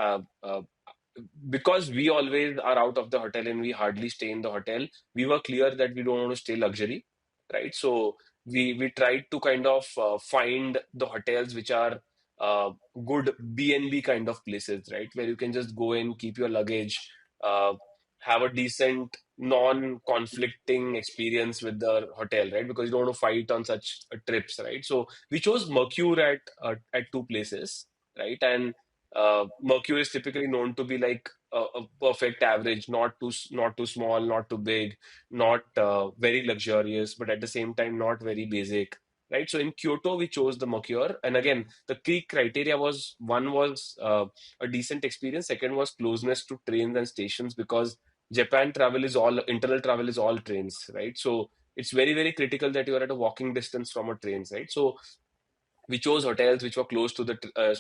because we always are out of the hotel and we hardly stay in the hotel, we were clear that we don't want to stay luxury, right? So we tried to kind of find the hotels which are uh, good B&B kind of places, right? Where you can just go in, keep your luggage, uh, have a decent non-conflicting experience with the hotel, right? Because you don't want to fight on such trips, right? So we chose Mercure at two places, right? And Mercury is typically known to be like a perfect average, not too small, not too big, not very luxurious, but at the same time not very basic, right? So in Kyoto we chose the Mercure, and again the key criteria was one was a decent experience, second was closeness to trains and stations because Japan travel is all internal travel is all trains, right? So it's very very critical that you are at a walking distance from a trains, right? So we chose hotels which were close to the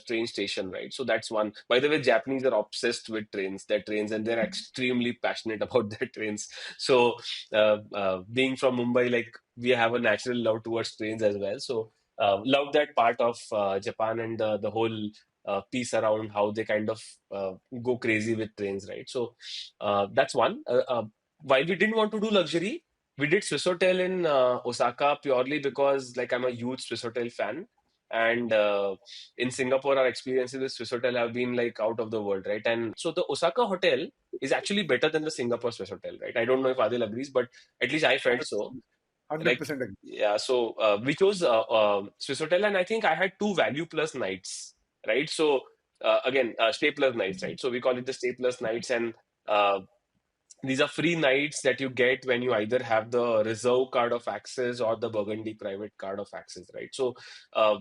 train station, right? So that's one. By the way, Japanese are obsessed with their trains, and they're extremely passionate about their trains. So, being from Mumbai, like we have a natural love towards trains as well. So, love that part of Japan and the whole piece around how they kind of go crazy with trains, right? So, that's one. While we didn't want to do luxury, we did Swissôtel in Osaka purely because, like, I'm a huge Swissôtel fan, and in Singapore, our experiences with Swiss Hotel have been like out of the world, right? And so the Osaka hotel is actually better than the Singapore Swiss Hotel, right? I don't know if Adil agrees, but at least I felt so. Like, 100% agree. yeah, so we chose Swiss Hotel, and I think I had two value plus nights, right? So again, stay plus nights, right? So we call it the stay plus nights, and uh, these are free nights that you get when you either have the reserve card of access or the Burgundy private card of access, right? So uh,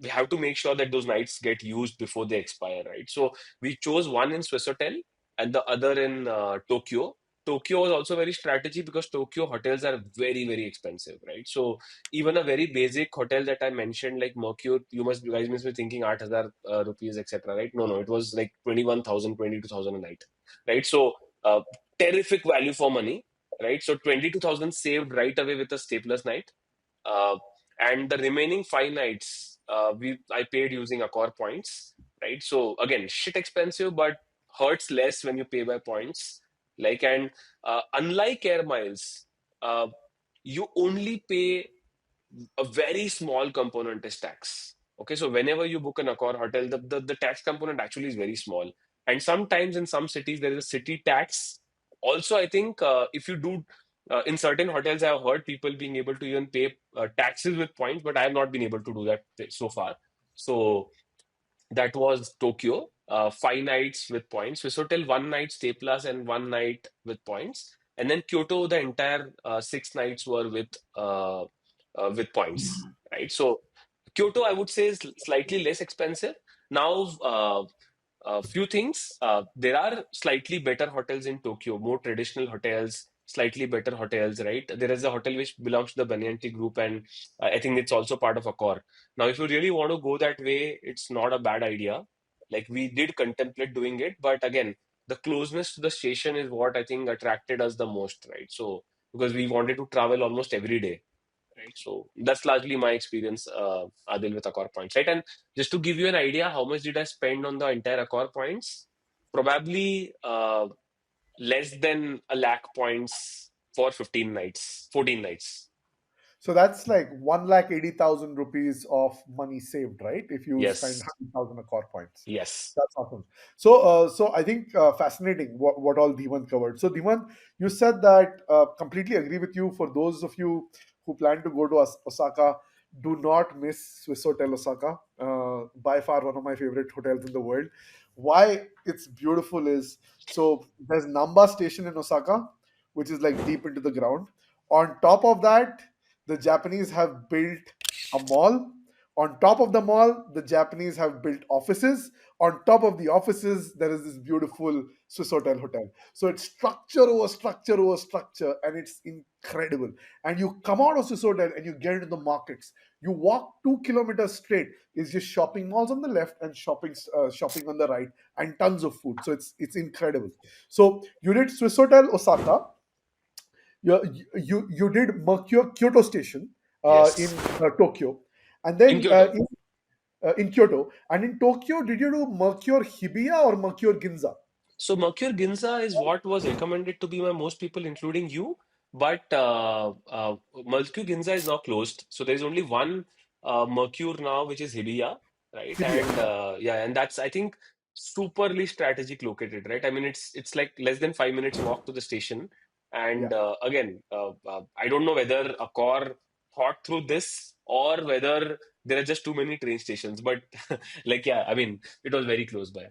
we have to make sure that those nights get used before they expire, right? So we chose one in Swissôtel and the other in Tokyo. Tokyo was also very strategy because Tokyo hotels are very, very expensive, right? So even a very basic hotel that I mentioned, like Mercure, you guys must be thinking 8,000 rupees, etc., right? No, no, it was like 21,000, 22,000 a night, right? So uh, terrific value for money, right? So 22,000 saved right away with a stapler's night. Uh, and the remaining 5 nights, we I paid using Accor points, right? So again, shit expensive, but hurts less when you pay by points. Like, and unlike air miles, uh, you only pay a very small component is tax. Okay, so whenever you book an Accor hotel, the tax component actually is very small. And sometimes in some cities, there is a city tax. Also, I think if you do, in certain hotels, I have heard people being able to even pay taxes with points, but I have not been able to do that so far. So that was Tokyo, 5 nights with points. Swissotel, 1 night stay plus and 1 night with points. And then Kyoto, the entire 6 nights were with points, right? So Kyoto, I would say, is slightly less expensive. Now, a few things. There are slightly better hotels in Tokyo, more traditional hotels, slightly better hotels, right? There is a hotel which belongs to the Banyanti group, and I think it's also part of Accor. Now, if you really want to go that way, it's not a bad idea. Like we did contemplate doing it, but again, the closeness to the station is what I think attracted us the most, right? So because we wanted to travel almost every day, right? So that's largely my experience, Adil, with Accor points, right? And just to give you an idea, how much did I spend on the entire Accor points? Probably less than a lakh points for 15 nights, 14 nights. So that's like 1,80,000 rupees of money saved, right? If you spend Yes. 100,000 Accor points. Yes. That's awesome. So I think fascinating what all Dhimant covered. So Dhimant, you said that completely agree with you. For those of you who plan to go to Osaka, do not miss Swissôtel Osaka. By far one of my favorite hotels in the world. Why it's beautiful is, so there's Namba station in Osaka, which is like deep into the ground. On top of that, the Japanese have built a mall. On top of the mall, the Japanese have built offices. On top of the offices, there is this beautiful Swiss hotel. So it's structure over structure over structure, and it's incredible. And you come out of Swiss and you get into the markets. You walk 2 kilometers straight. It's just shopping malls on the left and shopping on the right, and tons of food. So it's incredible. So you did Swiss Osaka, you did Mercure Kyoto station Yes. in Tokyo, and In then Kyoto. in Kyoto, and in Tokyo, did you do Mercure Hibiya or Mercure Ginza? So Mercure Ginza is what was recommended to be by most people, including you. But Mercure Ginza is now closed. So there's only one Mercure now, which is Hibiya, right? Hibiya. And yeah, and that's, I think, superly strategic located, right? I mean, it's like less than 5 minutes walk to the station. Yeah. And again, I don't know whether Accor thought through this or whether there are just too many train stations. But like, yeah, I mean, it was very close by.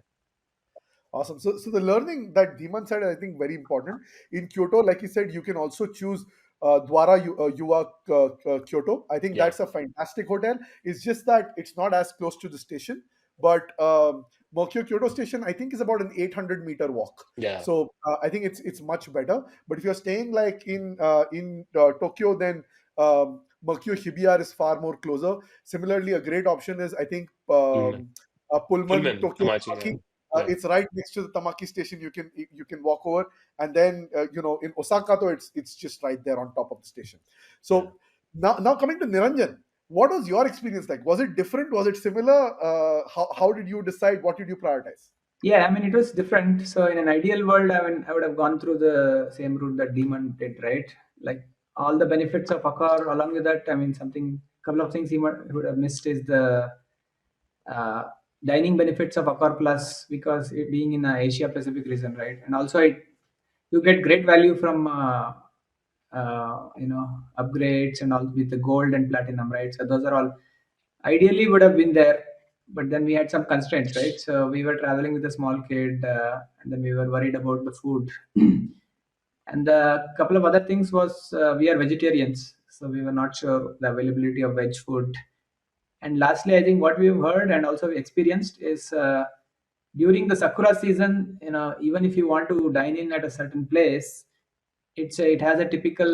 Awesome. So the learning that Dhiman said, I think, very important. In Kyoto, like he said, you can also choose Yuwa Kyoto. I think Yeah, that's a fantastic hotel. It's just that it's not as close to the station, but Mercure Kyoto station, I think, is about an 800-meter walk. yeah. So I think it's much better. But if you're staying like in Tokyo, then Mercure Hibiya is far more closer. Similarly, a great option is, I think, Pullman, Pullman Pullman, Tokyo Tamachi, yeah. Tamaki. Yeah, It's right next to the Tamaki station. You can walk over, and then in Osaka, though, it's just right there on top of the station. yeah. So now coming to Niranjan, what was your experience like? Was it different? Was it similar? How did you decide? What did you prioritize? Yeah, I mean, it was different. So in an ideal world, I mean, I would have gone through the same route that Demon did, right? Like all the benefits of Accor. Along with that, I mean, couple of things he would have missed is the uh, dining benefits of Accor Plus, because it being in Asia Pacific region, right? And also, you get great value from upgrades and all with the gold and platinum, right? So those are all ideally would have been there, but then we had some constraints, right? So we were traveling with a small kid, and then we were worried about the food. And a couple of other things was, we are vegetarians, so we were not sure the availability of veg food. And lastly, I think what we've heard and also experienced is, during the Sakura season, even if you want to dine in at a certain place, it has a typical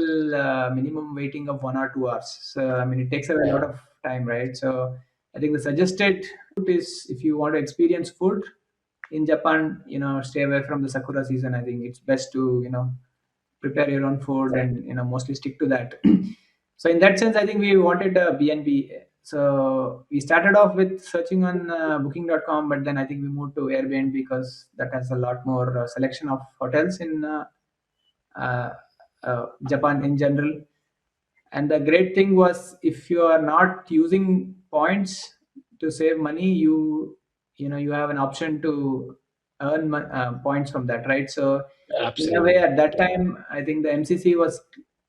minimum waiting of 1 or 2 hours. So I mean, it takes away a lot Yeah. of time, right? So I think the suggested route is, if you want to experience food in Japan, stay away from the Sakura season. I think it's best to prepare your own food and mostly stick to that. So in that sense, I think we wanted a B&B. So we started off with searching on booking.com, but then I think we moved to Airbnb because that has a lot more selection of hotels in uh, Japan in general. And the great thing was, if you are not using points to save money, you have an option to earn points from that, right? So in a way, Absolutely. at that Yeah. time, I think the MCC was,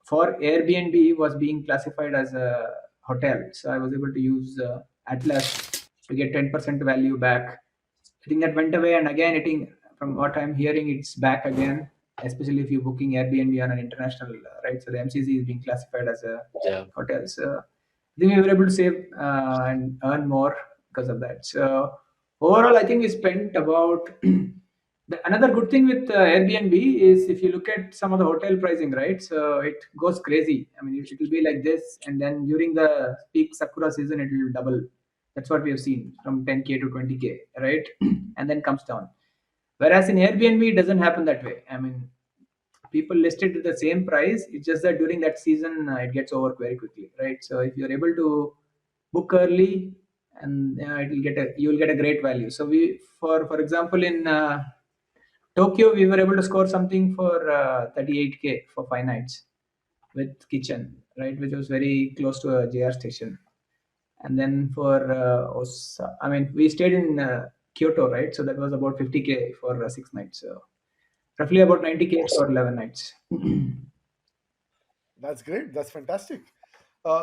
for Airbnb, was being classified as a hotel. So I was able to use Atlas to get 10% value back. I think that went away, and again, I think from what I'm hearing, it's back again, especially if you're booking Airbnb on an international, right? So the MCC is being classified as a Yeah. hotel. So I think we were able to save and earn more because of that. So overall, I think we spent about another good thing with Airbnb is, if you look at some of the hotel pricing, right? So it goes crazy. I mean, it will be like this, and then during the peak Sakura season, it will double. That's what we have seen, from 10K to 20K, right? And then comes down. Whereas in Airbnb, it doesn't happen that way. I mean, people listed at the same price. It's just that during that season, it gets over very quickly, right? So if you're able to book early, and you'll get a great value. So for example, in Tokyo, we were able to score something for 38K for 5 nights with kitchen, right, which was very close to a JR station. And then for I mean, we stayed in Kyoto, right? So that was about 50K for 6 nights. So roughly about 90K for 11 nights. That's great. That's fantastic.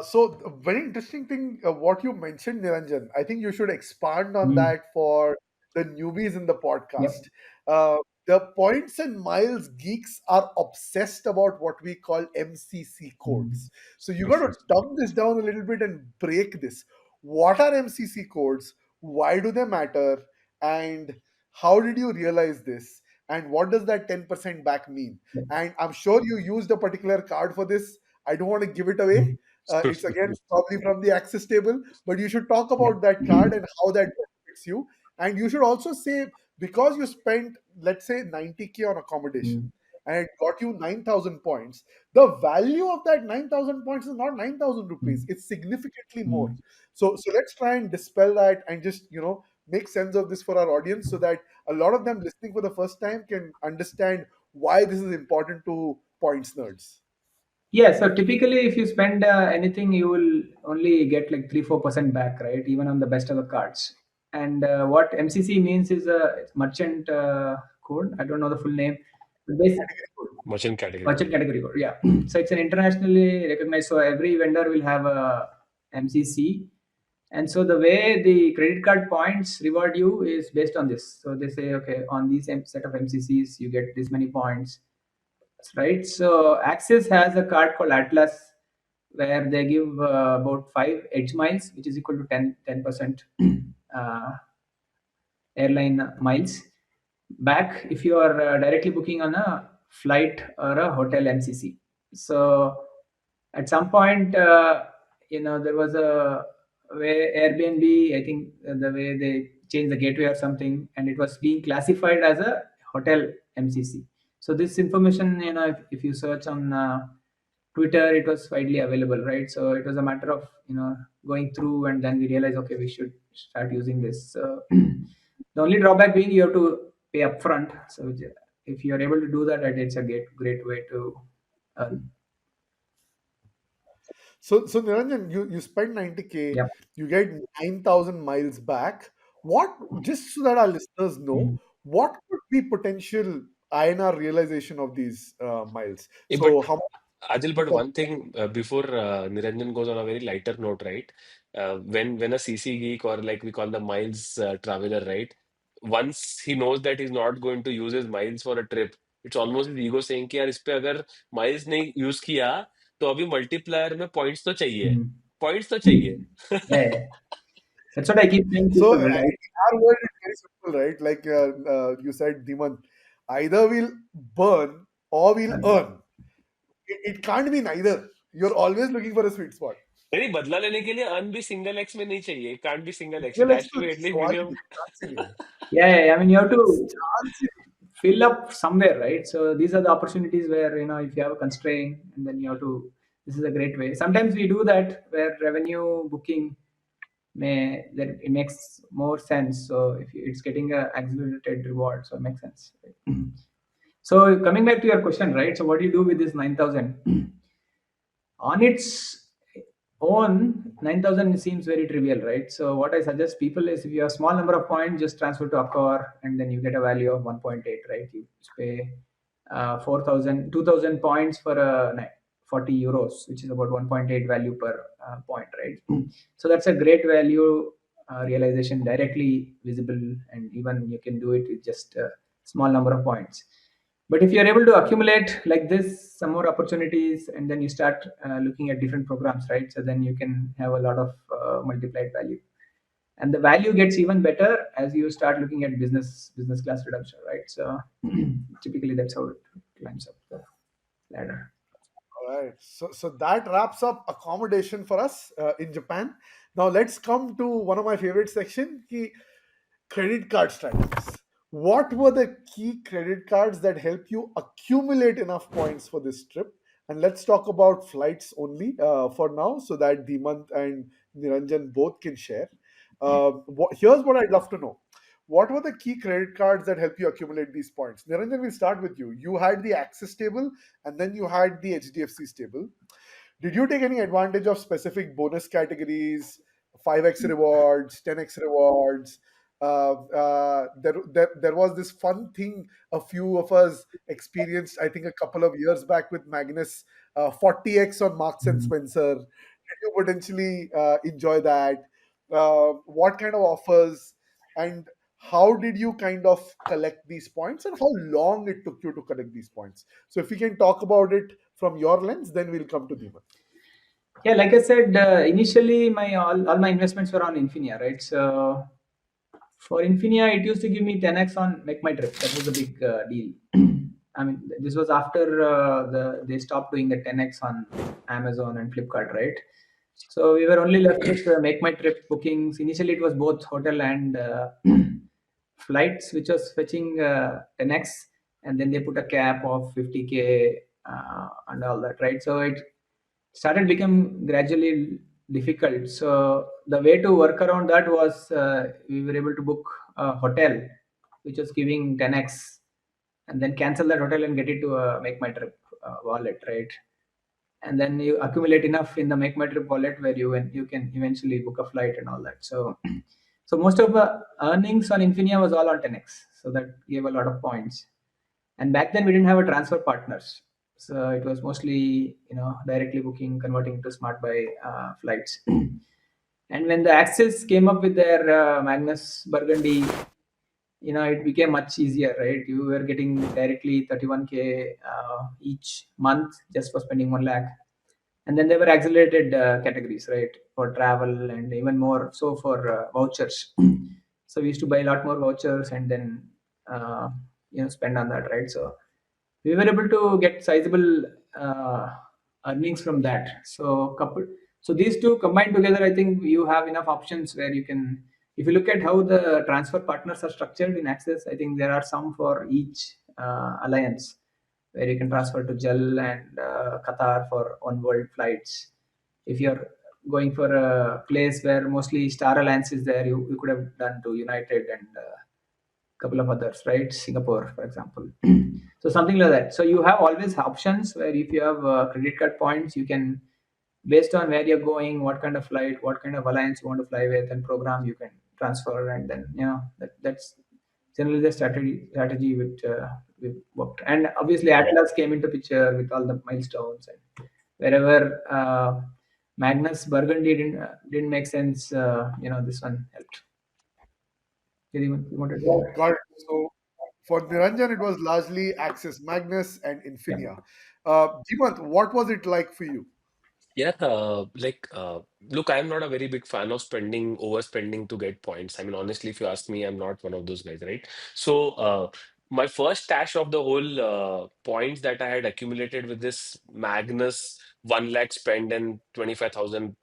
So, a very interesting thing, what you mentioned, Niranjan. I think you should expand on Mm. that for the newbies in the podcast. Yep. Uh, the points and miles geeks are obsessed about what we call MCC Mm. codes. So, you got to dumb this down a little bit and break this. What are MCC codes? Why do they matter? And how did you realize this? And what does that 10% back mean? Yep. And I'm sure you used a particular card for this. I don't want to give it away. It's again probably from the access table, but you should talk Yep. about that card and how that benefits you. And you should also say, because you spent, let's say, 90K on accommodation Mm. and it got you 9,000 points, the value of that 9,000 points is not 9,000 rupees, Mm. it's significantly more. Mm. So let's try and dispel that and just, make sense of this for our audience so that a lot of them listening for the first time can understand why this is important to points nerds. Yeah, so typically, if you spend anything, you will only get like 3-4% back, right? Even on the best of the cards. And what MCC means is a merchant code. I don't know the full name. Merchant category Merchant code. category code, yeah. So it's an internationally recognized. So every vendor will have a MCC, and so the way the credit card points reward you is based on this. So they say, okay, on these set of MCCs, you get this many points, right? So Axis has a card called Atlas, where they give about 5 edge miles, which is equal to 10% uh, airline miles back if you are directly booking on a flight or a hotel MCC. So at some point, there was a way Airbnb, I think the way they changed the gateway or something, and it was being classified as a hotel MCC. So this information, if you search on Twitter, it was widely available, right? So it was a matter of going through, and then we realized, okay, we should start using this. So the only drawback being you have to pay upfront. So if you are able to do that, it's a great way to earn. So Niranjan, you spend 90K, Yep. you get 9,000 miles back. What, just so that our listeners know, Mhm. what could be potential INR realization of these miles? But So how Adil, much but for one thing before Niranjan goes on a very lighter note, right? When a CC geek, or like we call the miles traveler, right? Once he knows that he's not going to use his miles for a trip, it's almost his ego saying कि यार इस पे अगर miles नहीं use किया तो अभी multiplier में points तो चाहिए, Mhm. points तो चाहिए. Yeah, yeah. That's what I keep saying to So, people, right? in our world, it's very simple, right? Like you said, Dhimant, either we'll burn or we'll earn. It can't be neither. You're always looking for a sweet spot. नहीं बदला लेने के लिए earn भी single x में नहीं चाहिए. It can't be single x. It Single has to be expert, at least सवाल ही minimum. नहीं, chance ही नहीं है. Yeah, yeah, yeah. I mean, you have to Chance ही नहीं. fill up somewhere, right? So these are the opportunities where if you have a constraint, and then you have to. This is a great way. Sometimes we do that where revenue booking that it makes more sense. So if it's getting a accelerated reward, so it makes sense. Right? So coming back to your question, right? So what do you do with this 9,000? On its own, 9,000 seems very trivial, right? So what I suggest people is if you have a small number of points, just transfer to Accor, and then you get a value of 1.8, right? You pay 4,000, 2,000 points for 40 euros, which is about 1.8 value per point, right? So that's a great value realization, directly visible, and even you can do it with just a small number of points. But if you're able to accumulate like this some more opportunities, and then you start looking at different programs, right? So then you can have a lot of multiplied value, and the value gets even better as you start looking at business class redemption, right? So typically that's how it climbs up the ladder. All right. So that wraps up accommodation for us in Japan. Now let's come to one of my favorite section, ki credit card strategies. What were the key credit cards that help you accumulate enough points for this trip? And let's talk about flights only for now, so that Dhimant and Niranjan both can share. Here's what I'd love to know. What were the key credit cards that help you accumulate these points? Niranjan, we'll start with you. You had the Access table and then you had the HDFC stable. Did you take any advantage of specific bonus categories, 5x rewards, 10x rewards? There was this fun thing a few of us experienced, I think, a couple of years back with Magnus, 40x on Marks and Mhm. Spencer. Did you potentially enjoy that? What kind of offers, and how did you kind of collect these points, and how long it took you to collect these points? So if we can talk about it from your lens, then we'll come to Dhiman. Yeah, like I said, initially my all my investments were on Infinia, right? So for Infinia, it used to give me 10x on Make My Trip. That was a big deal. I mean, this was after they stopped doing the 10x on Amazon and Flipkart, right? So we were only left with Make My Trip bookings. Initially, it was both hotel and flights, which was fetching 10x, and then they put a cap of 50K and all that, right? So it started become gradually difficult. So the way to work around that was we were able to book a hotel, which was giving 10x, and then cancel that hotel and get it to a Make My Trip wallet, right? And then you accumulate enough in the Make My Trip wallet where you can eventually book a flight and all that. So so most of the earnings on Infinia was all on 10x, so that gave a lot of points. And back then we didn't have a transfer partners, so it was mostly directly booking, converting to smart buy flights. And when the Axis came up with their Magnus Burgundy, it became much easier, right? You were getting directly 31K each month just for spending 1 lakh. And then there were accelerated categories, right, for travel, and even more so for vouchers. So we used to buy a lot more vouchers and then uh, spend on that, right? So we were able to get sizable uh, earnings from that. So these two combined together, I think you have enough options where you can. If you look at how the transfer partners are structured in Access, I think there are some for each alliance where you can transfer to JAL and Qatar for on world flights. If you're going for a place where mostly Star Alliance is there, you could have done to United and couple of others, right? Singapore, for example. So something like that. So you have always options where if you have credit card points, you can, based on where you're going, what kind of flight, what kind of alliance you want to fly with, and program you can transfer, and then that's generally the strategy which we worked. And obviously Atlas came into picture with all the milestones, and wherever Magnus Burgundy didn't make sense, this one helped. You wanted to add? Got it. So for Niranjan, it was largely Axis, Magnus, and Yeah. Infinia. Dhimant, what was it like for you? Yeah, look, I'm not a very big fan of overspending to get points. I mean, honestly, if you ask me, I'm not one of those guys, right? So, my first stash of the whole points that I had accumulated with this Magnus 1 lakh spend and 25,000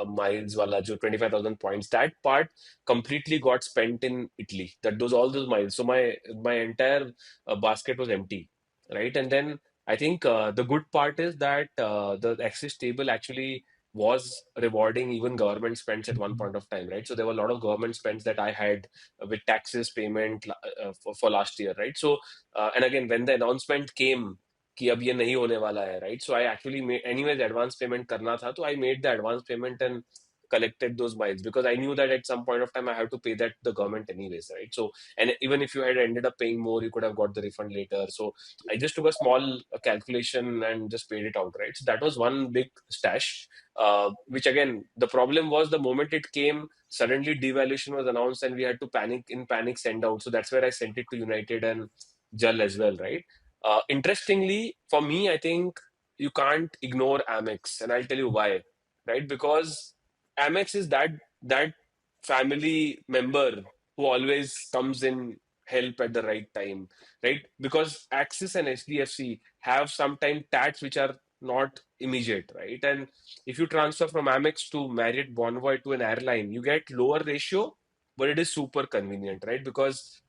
miles, wala jo 25,000 points, that part completely got spent in Italy. Those all those miles. So my entire basket was empty, right? And then I think the good part is that the Axis table actually was rewarding even government spends at one point of time, right? So there were a lot of government spends that I had with taxes payment for last year, right? So and again, when the announcement came कि अब ये नहीं होने वाला है, right? So I actually made anyways advance payment करना था, तो I made the advance payment and collected those miles because I knew that at some point of time I have to pay that to the government anyways, right? So and even if you had ended up paying more, you could have got the refund later. So I just took a small calculation and just paid it out, right? So that was one big stash. Which again, the problem was the moment it came, suddenly devaluation was announced and we had to panic send out. So that's where I sent it to United and JAL as well, right? Interestingly, for me, I think you can't ignore Amex, and I'll tell you why, right? Because Amex is that family member who always comes in help at the right time, right? Because Axis and HDFC have sometimes tats which are not immediate, right? And if you transfer from Amex to Marriott Bonvoy to an airline, you get lower ratio, but it is super convenient, right? Because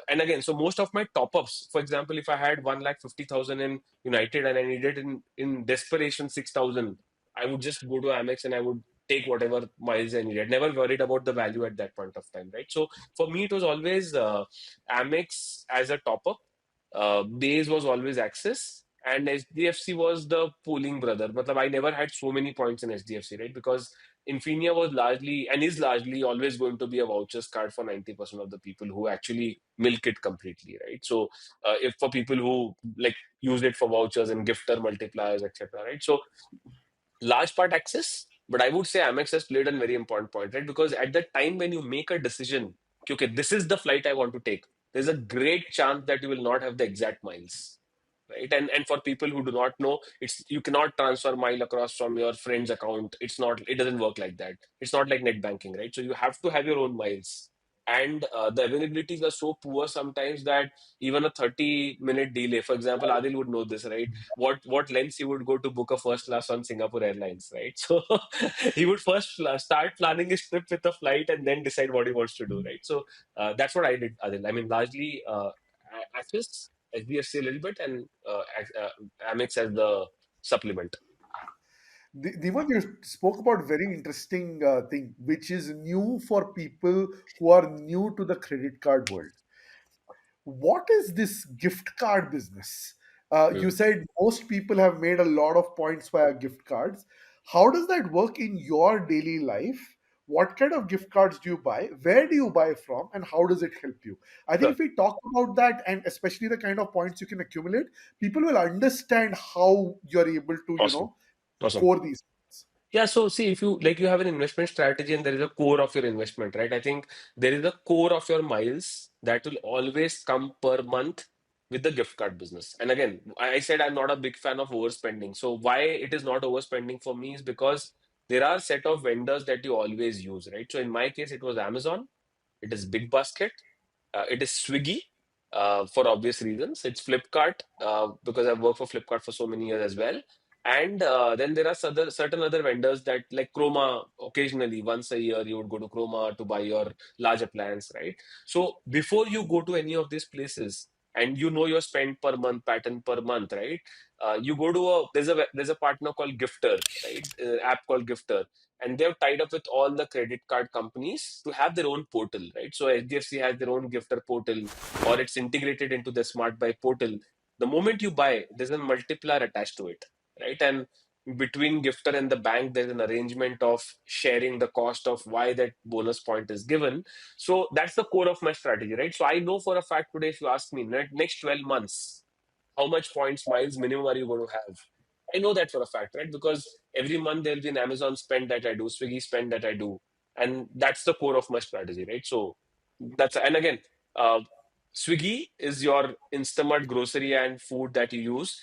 and again, so most of my top ups, for example, if I had 1,50,000 in United and I needed in desperation 6,000, I would just go to Amex and I would take whatever miles I needed. Never worried about the value at that point of time, right? So for me, it was always Amex as a top up. Base was always Axis. and HDFC was the pooling brother. Matlab, I never had so many points in HDFC, right? Because Infinia was largely and is largely always going to be a vouchers card for 90% of the people who actually milk it completely, right? So, if for people who like use it for vouchers and gifter multipliers, etc., right? So, large part access, but I would say Amex has played a very important point, right? Because at the time when you make a decision, okay, this is the flight I want to take, there's a great chance that you will not have the exact miles, right? And for people who do not know, it's you cannot transfer mile across from your friend's account. It's not, it doesn't work like that. It's not like net banking, right? So you have to have your own miles. And the availabilities are so poor sometimes that even a 30-minute delay, for example, Adil would know this, right? What lengths he would go to book a first class on Singapore Airlines, right? So he would first start planning his trip with a flight and then decide what he wants to do, right? So that's what I did, Adil. I mean, largely Axis, HDFC a little bit, and Amex as the supplement. Deepak, you spoke about very interesting thing, which is new for people who are new to the credit card world. What is this gift card business? Hmm. You said most people have made a lot of points via gift cards. How does that work in your daily life? What kind of gift cards do you buy? Where do you buy from? And how does it help you? I think Sure. if we talk about that and especially the kind of points you can accumulate, people will understand how you're able to, Awesome. Awesome. score these points. Yeah, so see, if you like, you have an investment strategy and there is a core of your investment, right? I think there is a core of your miles that will always come per month with the gift card business. And again, I said I'm not a big fan of overspending. So why it is not overspending for me is because there are set of vendors that you always use, right? So in my case, it was Amazon, it is Big Basket, it is Swiggy, for obvious reasons. It's Flipkart, because I've worked for Flipkart for so many years as well. And then there are certain other vendors that like Chroma, occasionally once a year you would go to Chroma to buy your large appliance, right? So before you go to any of these places and you know your spend per month pattern per month, right? You go to there's a partner called Gifter, right? App called Gifter, and they've tied up with all the credit card companies to have their own portal, right? So HDFC has their own Gifter portal, or it's integrated into the Smart Buy portal. The moment you buy, there's a multiplier attached to it, right? And between Gifter and the bank, there's an arrangement of sharing the cost of why that bonus point is given. So that's the core of my strategy, right? So I know for a fact today, if you ask me, next 12 months, how much points miles minimum are you going to have? I know that for a fact, right? Because every month there'll be an Amazon spend that I do, Swiggy spend that I do, and that's the core of my strategy, right? So that's, and again, uh, Swiggy is your Instamart grocery and food that you use.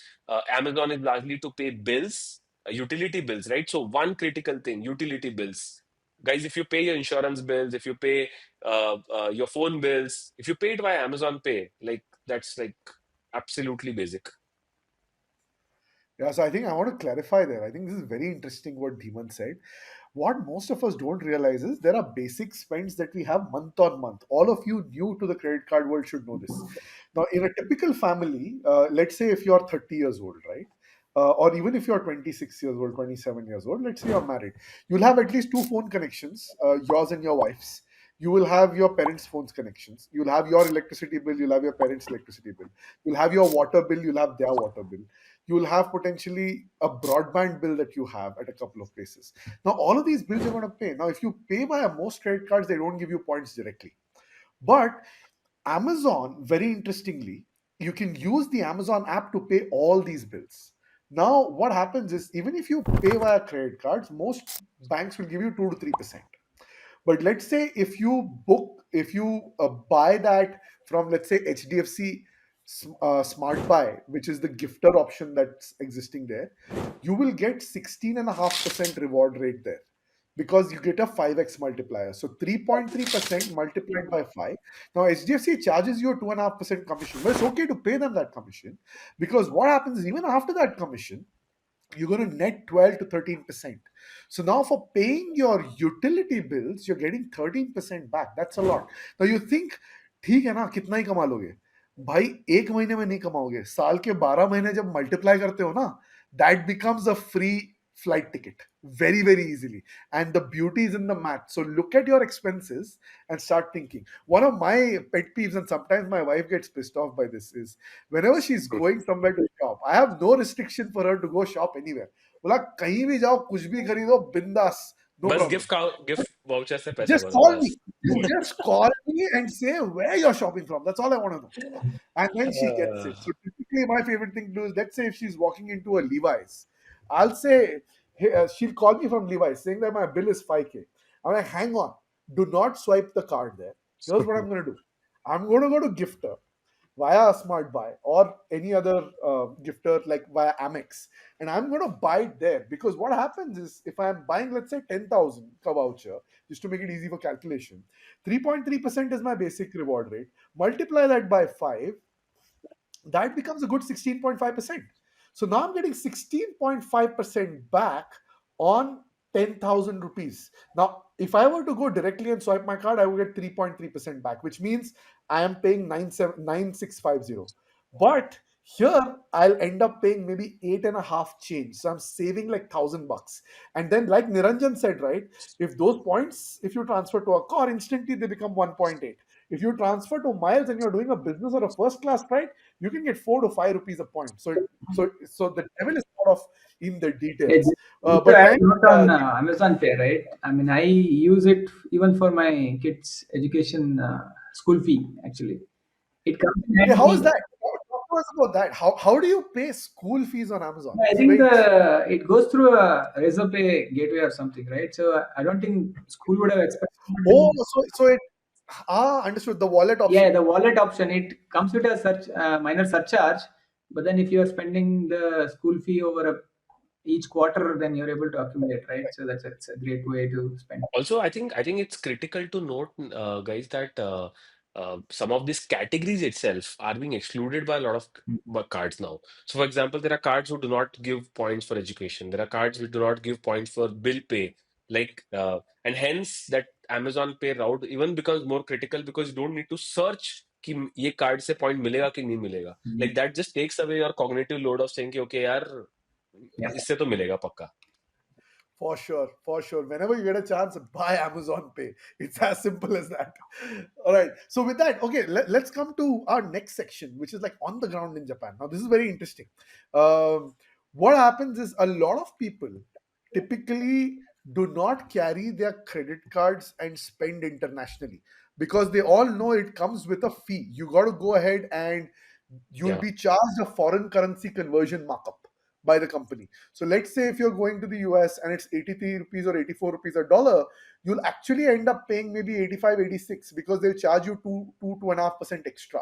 Amazon is largely to pay bills, utility bills, right? So one critical thing, utility bills. Guys, if you pay your insurance bills, if you pay your phone bills, if you pay it via Amazon Pay, like that's like absolutely basic. Yeah, so I think I want to clarify there. I think this is very interesting what Dhimant said. What most of us don't realize is there are basic spends that we have month on month. All of you new to the credit card world should know this. Now, in a typical family, let's say if you're 30 years old, right? Or even if you're 26 years old, 27 years old, let's say you're married, you'll have at least two phone connections, yours and your wife's. You will have your parents' phones connections. You'll have your electricity bill. You'll have your parents' electricity bill. You'll have your water bill. You'll have their water bill. You'll have potentially a broadband bill that you have at a couple of places. Now, all of these bills you're going to pay. Now, if you pay via most credit cards, they don't give you points directly. But Amazon, very interestingly, you can use the Amazon app to pay all these bills. Now, what happens is even if you pay via credit cards, most banks will give you 2 to 3%. But let's say if you buy that from, let's say, HDFC Smart Buy, which is the gifter option that's existing there, you will get 16.5% reward rate there because you get a 5x multiplier. So 3.3% multiplied by 5. Now, HDFC charges you a 2.5% commission. But it's okay to pay them that commission because what happens is even after that commission, you're going to net 12 to 13%. So now for paying your utility bills, you're getting 13% back. That's a lot. Now you think, ठीक है ना कितना ही कमा लोगे भाई एक महीने में नहीं कमाओगे साल के 12 महीने जब मल्टीप्लाई करते हो ना that becomes a free flight ticket very, very easily. And the beauty is in the math. So look at your expenses and start thinking. One of my pet peeves, and sometimes my wife gets pissed off by this, is whenever she's going somewhere to shop, I have no restriction for her to go shop anywhere. बोला कहीं भी जाओ कुछ भी खरीदो बिंदास, no बस problem. Gift voucher से पैसे Just भरो call me. बस. You just call me and say where you're shopping from. That's all I want to know. And then she gets Uh, it. So typically, my favorite thing to do is, let's say if she's walking into a Levi's, I'll say, hey, she'll call me from Levi's saying that my bill is 5K. I'm like, hang on, do not swipe the card there. Here's what I'm going to do. I'm going to go to Gifter via a smart buy or any other gifter like via Amex, and I'm going to buy it there, because what happens is if I'm buying, let's say, 10,000 ka voucher, just to make it easy for calculation, 3.3% is my basic reward rate. Multiply that by 5, that becomes a good 16.5%. So now I'm getting 16.5% back on 10,000 rupees. Now, if I were to go directly and swipe my card, I would get 3.3% back, which means I am paying 9650. But here I'll end up paying maybe eight and a half change. So I'm saving like $1,000. And then, like Niranjan said, right? If those points, if you transfer to a car, instantly they become 1.8. If you transfer to miles and you're doing a business or a first class flight, you can get 4 to 5 rupees a point. So the devil is sort of in the Yeah, details. just to But add then, note on Amazon Pay, right? I mean, I use it even for my kids' education school fee. Actually, it comes in hey, how is handy. that? Talk to us about that. How do you pay school fees on Amazon? I This is think very interesting. it goes through a Razor Pay gateway or something, right? So I don't think school would have Oh, expected. so it understood, the wallet Yeah, option. the wallet option, it comes with a such minor surcharge, but then if you are spending the school fee over each quarter, then you're able to accumulate, right? So it's a great way to spend. Also, I think it's critical to note, guys, that some of these categories itself are being excluded by a lot of cards now. So, for example, there are cards who do not give points for education. There are cards which do not give points for bill pay. And hence that Amazon Pay route even becomes more critical because you don't need to search कि ये card से point मिलेगा कि नहीं मिलेगा. Mhm. Like that just takes away your cognitive load of saying कि okay यार Yeah. इससे तो मिलेगा पक्का. For sure, for sure. Whenever you get a chance, buy Amazon Pay. It's as simple as that. All right. So with that, okay, let's come to our next section, which is like on the ground in Japan. Now, this is very interesting. What happens is a lot of people typically do not carry their credit cards and spend internationally, because they all know it comes with a fee. You got to go ahead and you'll Yeah. be charged a foreign currency conversion markup by the company. So let's say if you're going to the US and it's 83 rupees or 84 rupees a dollar, you'll actually end up paying maybe 85, 86, because they'll charge you 2.5% extra.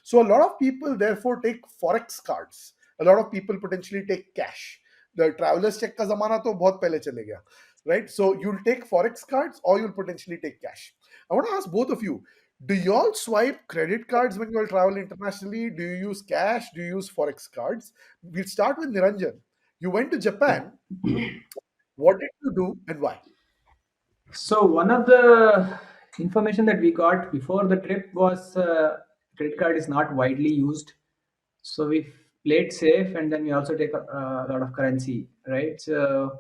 So a lot of people therefore take forex cards. A lot of people potentially take cash. The traveler's check ka zamana to bahut pehle chale gaya, right? So you'll take forex cards or you'll potentially take cash. I want to ask both of you, do you all swipe credit cards when you all travel internationally? Do you use cash? Do you use forex cards? We'll start with Niranjan. You went to Japan. What did you do and why? So one of the information that we got before the trip was credit card is not widely used. So we played safe, and then we also take a lot of currency, right? So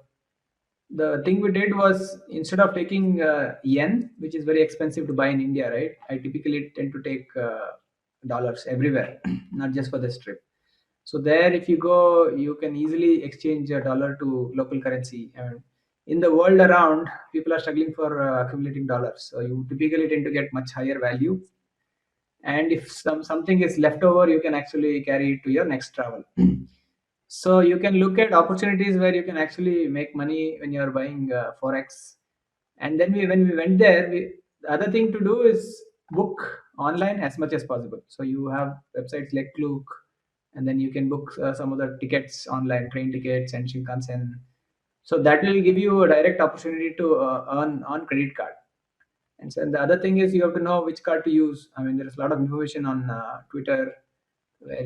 the thing we did was, instead of taking yen, which is very expensive to buy in India, right? I typically tend to take dollars everywhere, not just for this trip. So there, if you go, you can easily exchange a dollar to local currency. And in the world around, people are struggling for accumulating dollars. So you typically tend to get much higher value. And if something is left over, you can actually carry it to your next travel. So you can look at opportunities where you can actually make money when you are buying forex. And then when we went there, the other thing to do is book online as much as possible. So you have websites like Klook, and then you can book some of the tickets online, train tickets and Shinkansen. So that will give you a direct opportunity to earn on credit card. And so the other thing is, you have to know which card to use. I mean, there is a lot of information on Twitter where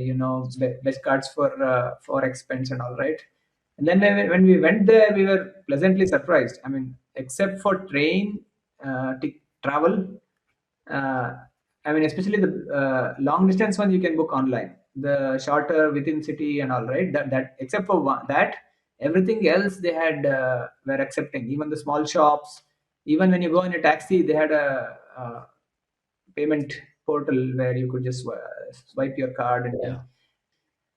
best cards for forex spends and all, right. And then when we went there, we were pleasantly surprised. I mean, except for train travel, uh, I mean, especially the long distance ones, you can book online. The shorter within city and all, right. That except for that, Everything else they had were accepting. Even the small shops, even when you go in a taxi, they had a payment portal where you could just swipe your card and then. Yeah.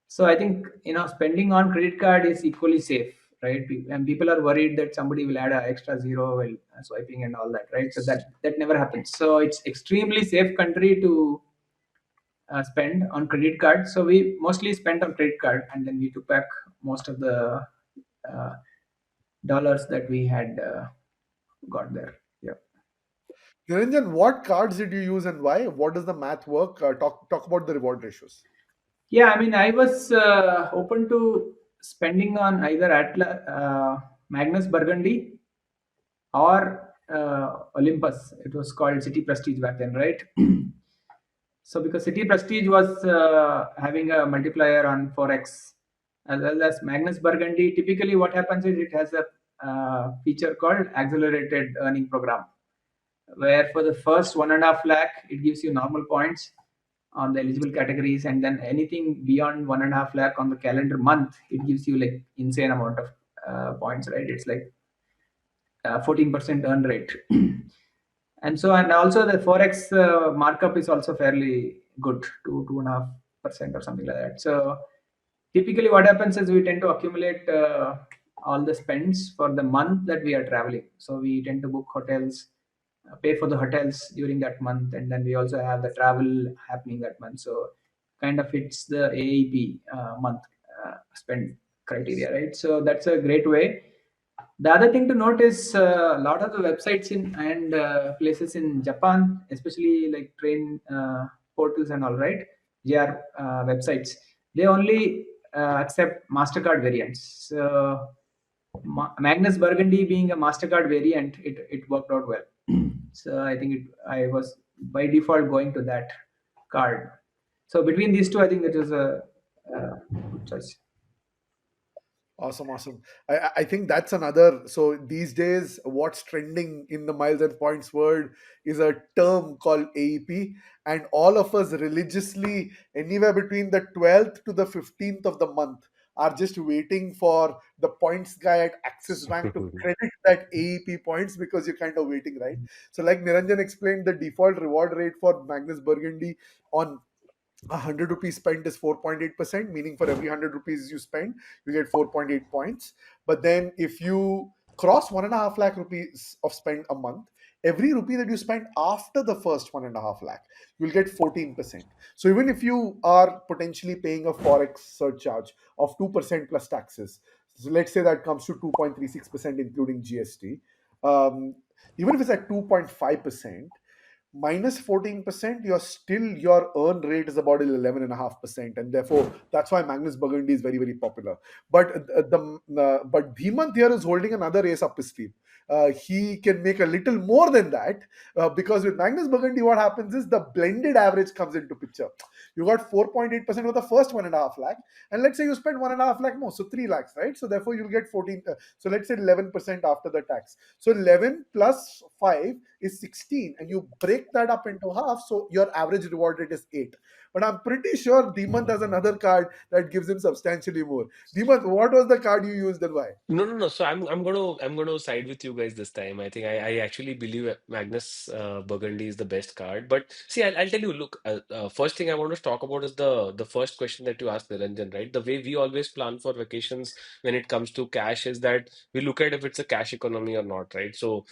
So I think spending on credit card is equally safe, right? And people are worried that somebody will add an extra zero while swiping and all that, right? So that never happens. So it's extremely safe country to spend on credit card. So we mostly spent on credit card, and then we took back most of the uh, dollars that we had got there. Yeah. Niranjan, what cards did you use and why? What does the math work? Talk about the reward ratios. Yeah, I mean, I was open to spending on either Magnus Burgundy or Olympus. It was called City Prestige back then, right? So because City Prestige was having a multiplier on 4x, as well as Magnus Burgundy, typically what happens is it has a feature called accelerated earning program, where for the first 1.5 lakh, it gives you normal points on the eligible categories, and then anything beyond 1.5 lakh on the calendar month, it gives you like insane amount of points, right? It's like 14% earn rate. And also the forex markup is also fairly good, 2.5% or something like that. So typically what happens is we tend to accumulate all the spends for the month that we are traveling. So we tend to book hotels, pay for the hotels during that month, and then we also have the travel happening that month. So kind of fits the AEP month spend criteria, right? So that's a great way. The other thing to note is a lot of the websites in and places in Japan, especially like train portals and all, right, JR websites, they only accept Mastercard variants. So Magnus Burgundy being a Mastercard variant, it worked out well. So I think I was by default going to that card. So between these two, I think that was a good choice. Awesome, awesome. I think that's another. So these days, what's trending in the miles and points world is a term called AEP, and all of us religiously, anywhere between the 12th to the 15th of the month, are just waiting for the points guy at Axis Bank to credit that AEP points because you're kind of waiting, right? So, like Niranjan explained, the default reward rate for Magnus Burgundy on 100 rupees spent is 4.8%, meaning for every 100 rupees you spend, you get 4.8 points. But then if you cross 1.5 lakh rupees of spend a month, every rupee that you spend after the first 1.5 lakh, you'll get 14%. So even if you are potentially paying a forex surcharge of 2% plus taxes, so let's say that comes to 2.36% including GST. Um, Even if it's at 2.5%, minus 14%, your earn rate is about 11.5%, and therefore that's why Magnus Burgundy is very, very popular. But but Dhimant here is holding another ace up his sleeve. He can make a little more than that, because with Magnus Burgundy, what happens is the blended average comes into picture. You got 4.8% for the first 1.5 lakh, and let's say you spend 1.5 lakh more, so 3 lakhs, right? So therefore you'll get 14. So let's say 11% after the tax. So 11 plus 5 is 16, and you break that up into half, so your average reward rate is 8. But I'm pretty sure Dhimant has another card that gives him substantially more. Dhimant, what was the card you used and why? No, no, no. So I'm gonna side with you guys this time. I think I actually believe Magnus Burgundy is the best card. But see, I'll tell you. Look, first thing I want to talk about is the first question that you asked, Niranjan. Right? The way we always plan for vacations when it comes to cash is that we look at if it's a cash economy or not. Right? So,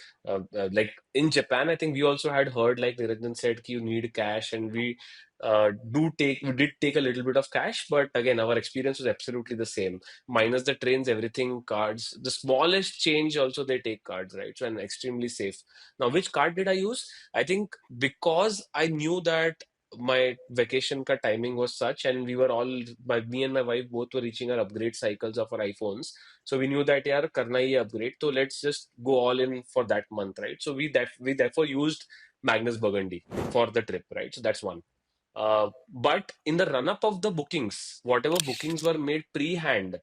like in Japan, I think we also had heard, like Niranjan said, कि you need cash, and we did take a little bit of cash, but again, our experience was absolutely the same minus the trains, everything cards. The smallest change also they take cards, right? So and extremely safe. Now, which card did I use? I think because I knew that my vacation ka timing was such, and we were all, me and my wife both were reaching our upgrade cycles of our iPhones. So we knew that yaar karna hi hai upgrade, so let's just go all in for that month, right? So we therefore used Magnus Burgundy for the trip, right? So that's one. But in the run up of the bookings, whatever bookings were made pre-hand,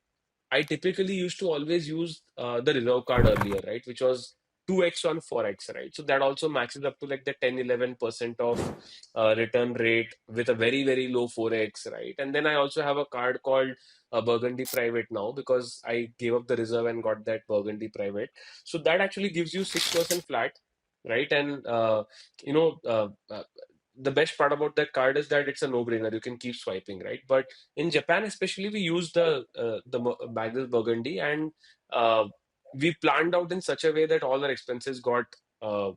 I typically used to always use the reserve card earlier, right? Which was 2x on forex, right? So that also maxes up to like the 10-11% of return rate with a very, very low forex, right? And then I also have a card called Burgundy Private now because I gave up the reserve and got that Burgundy Private. So that actually gives you 6% flat, right? And you know, the best part about that card is that it's a no-brainer. You can keep swiping, right? But in Japan, especially, we use the Magnus Burgundy, and uh, we planned out in such a way that all our expenses got uh,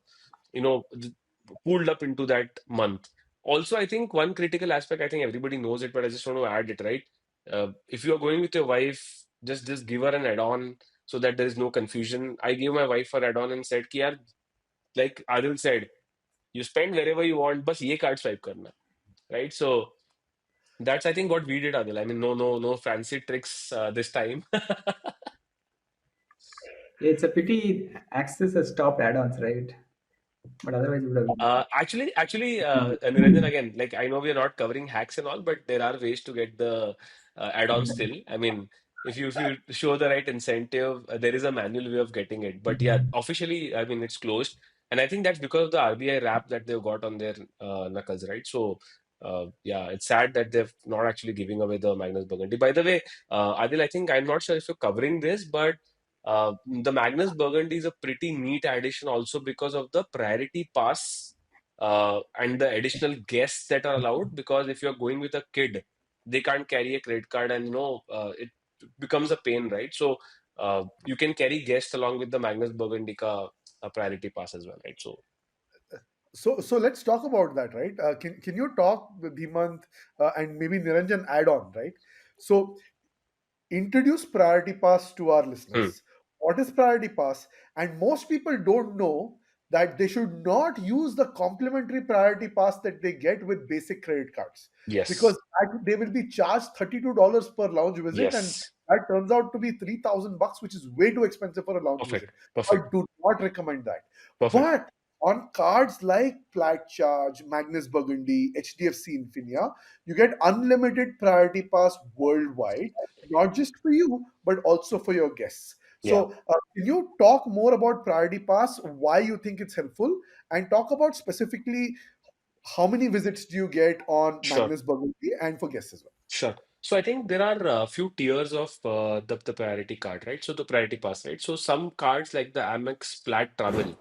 you know th- pooled up into that month. Also, I think one critical aspect, I think everybody knows it, but I just want to add it, right? If you are going with your wife, just give her an add-on so that there is no confusion. I gave my wife her add-on and said, "Ki yaar, like Adil said, you spend wherever you want, bas ye card swipe karna," right? So that's I think what we did, Adil. I mean, no fancy tricks this time. It's a pity Axis has stopped add-ons, right? But otherwise, it would have been. Niranjan, again, like I know we are not covering hacks and all, but there are ways to get the add-on still. I mean, if you show the right incentive, there is a manual way of getting it. But yeah, officially, I mean, it's closed, and I think that's because of the RBI wrap that they've got on their knuckles, right? So. Yeah, it's sad that they're not actually giving away the Magnus Burgundy. By the way, Adil, I think I'm not sure if you're covering this, but the Magnus Burgundy is a pretty neat addition also because of the priority pass and the additional guests that are allowed. Because if you're going with a kid, they can't carry a credit card, and it becomes a pain, right? So you can carry guests along with the Magnus Burgundy ka priority pass as well, right? So So let's talk about that, right? Can you talk with Dhimant and maybe Niranjan add on, right? So introduce priority pass to our hmm, listeners. What is priority pass? And most people don't know that they should not use the complimentary priority pass that they get with basic credit cards, because yes, they will be charged $32 per lounge visit, and yes, that turns out to be $3,000, which is way too expensive for a lounge visit. perfect, I perfect, do not recommend that. perfect. But on cards like Plat Charge, Magnus Burgundy, HDFC Infinia, you get unlimited priority pass worldwide, not just for you, but also for your guests. Yeah, So, can you talk more about Priority Pass, why you think it's helpful, and talk about specifically how many visits do you get on sure. Magnus Burgundy and for guests as well? Sure. So I think there are a few tiers of the priority card, right? So the priority pass, right? So some cards like the Amex Plat Travel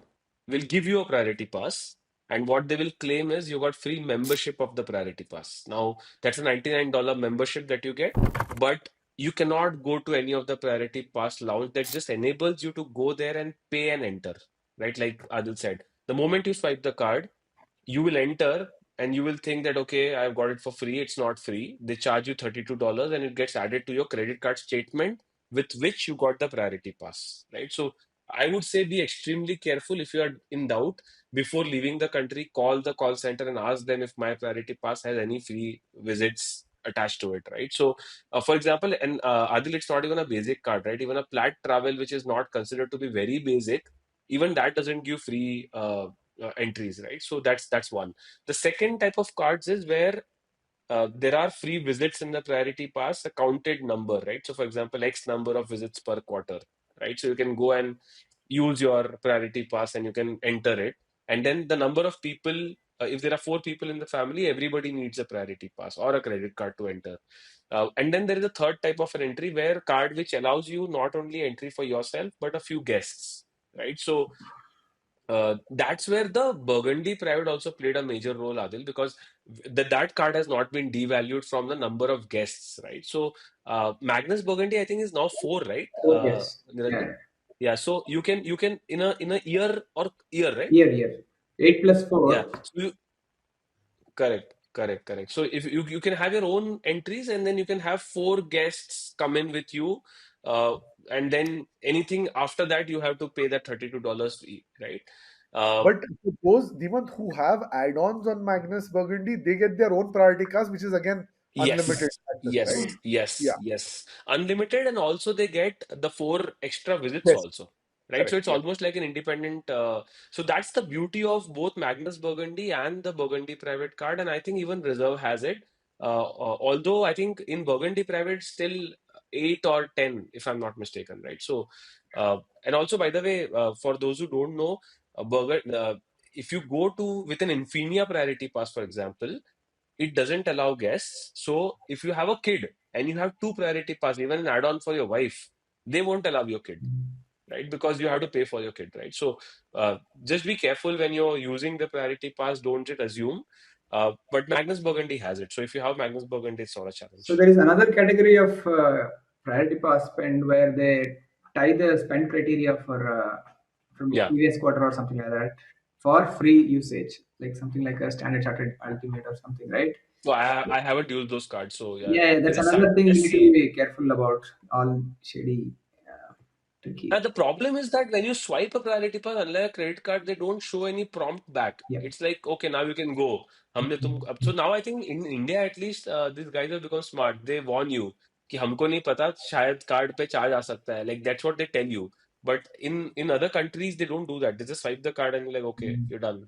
will give you a priority pass, and what they will claim is you got free membership of the priority pass. Now that's a $99 membership that you get, but you cannot go to any of the priority pass lounge. That just enables you to go there and pay and enter, right? Like Adil said, the moment you swipe the card, you will enter and you will think that, okay, I've got it for free. It's not free. They charge you $32 and it gets added to your credit card statement with which you got the priority pass, right? So I would say be extremely careful. If you are in doubt, before leaving the country, call the call center and ask them if my priority pass has any free visits attached to it, right? So for example, and Adil, it's not even a basic card, right? Even a Plat Travel, which is not considered to be very basic, even that doesn't give free entries, right? So that's one. The second type of cards is where there are free visits in the priority pass, a counted number, right? So for example, X number of visits per quarter, right? So you can go and use your priority pass and you can enter it. And then the number of people, if there are four people in the family, everybody needs a priority pass or a credit card to enter. And then there is a third type of an entry where card which allows you not only entry for yourself, but a few guests, right? So that's where the Burgundy Private also played a major role, Adil, because that card has not been devalued from the number of guests, right? So Magnus Burgundy, I think, is now four, right? Oh, yes. Niranjan? Yeah. Yeah. So you can in a year, right? Year. 8 plus Yeah. 4. So correct. So if you can have your own entries and then you can have four guests come in with you, uh, and then anything after that you have to pay that $32 fee, right? Uh, But for those, Dhimant, who have add-ons on Magnus Burgundy, they get their own priority cars, which is again unlimited Yes, access, right? yes, yes, Yeah. yes. Unlimited, and also they get the four extra visits Yes. also, right? So Correct. it's Yeah. almost like an independent. So that's the beauty of both Magnus Burgundy and the Burgundy Private Card, and I think even Reserve has it. Although I think in Burgundy Private still. 8 or 10, if I'm not mistaken, right? So, and also, by the way, for those who don't know, if you go to with an Infinia priority pass, for example, it doesn't allow guests. So, if you have a kid and you have two priority pass, even an add-on for your wife, they won't allow your kid, right? Because you have to pay for your kid, right? So just be careful when you're using the priority pass. Don't just assume. But Magnus Burgundy has it. So if you have Magnus Burgundy, it's not a So challenge. there is another category of priority pass spend where they tie the spend criteria for from the Yeah. previous quarter or something like that for free usage, like something like a Standard Chartered Ultimate or something, right? So I haven't used those cards. So yeah, Yeah, there that's is that. another thing you need to SC. be careful about. All shady, tricky. The problem is that when you swipe a priority pass, unlike a credit card, they don't show any prompt back. Yep. It's like, okay, now you can go. So now I think in India at least, these guys have become smart. They warn you कि हमको नहीं पता शायद card पे charge आ सकता है. Like that's what they tell you. But in other countries they don't do that. They just swipe the card and you're like, okay, you're done.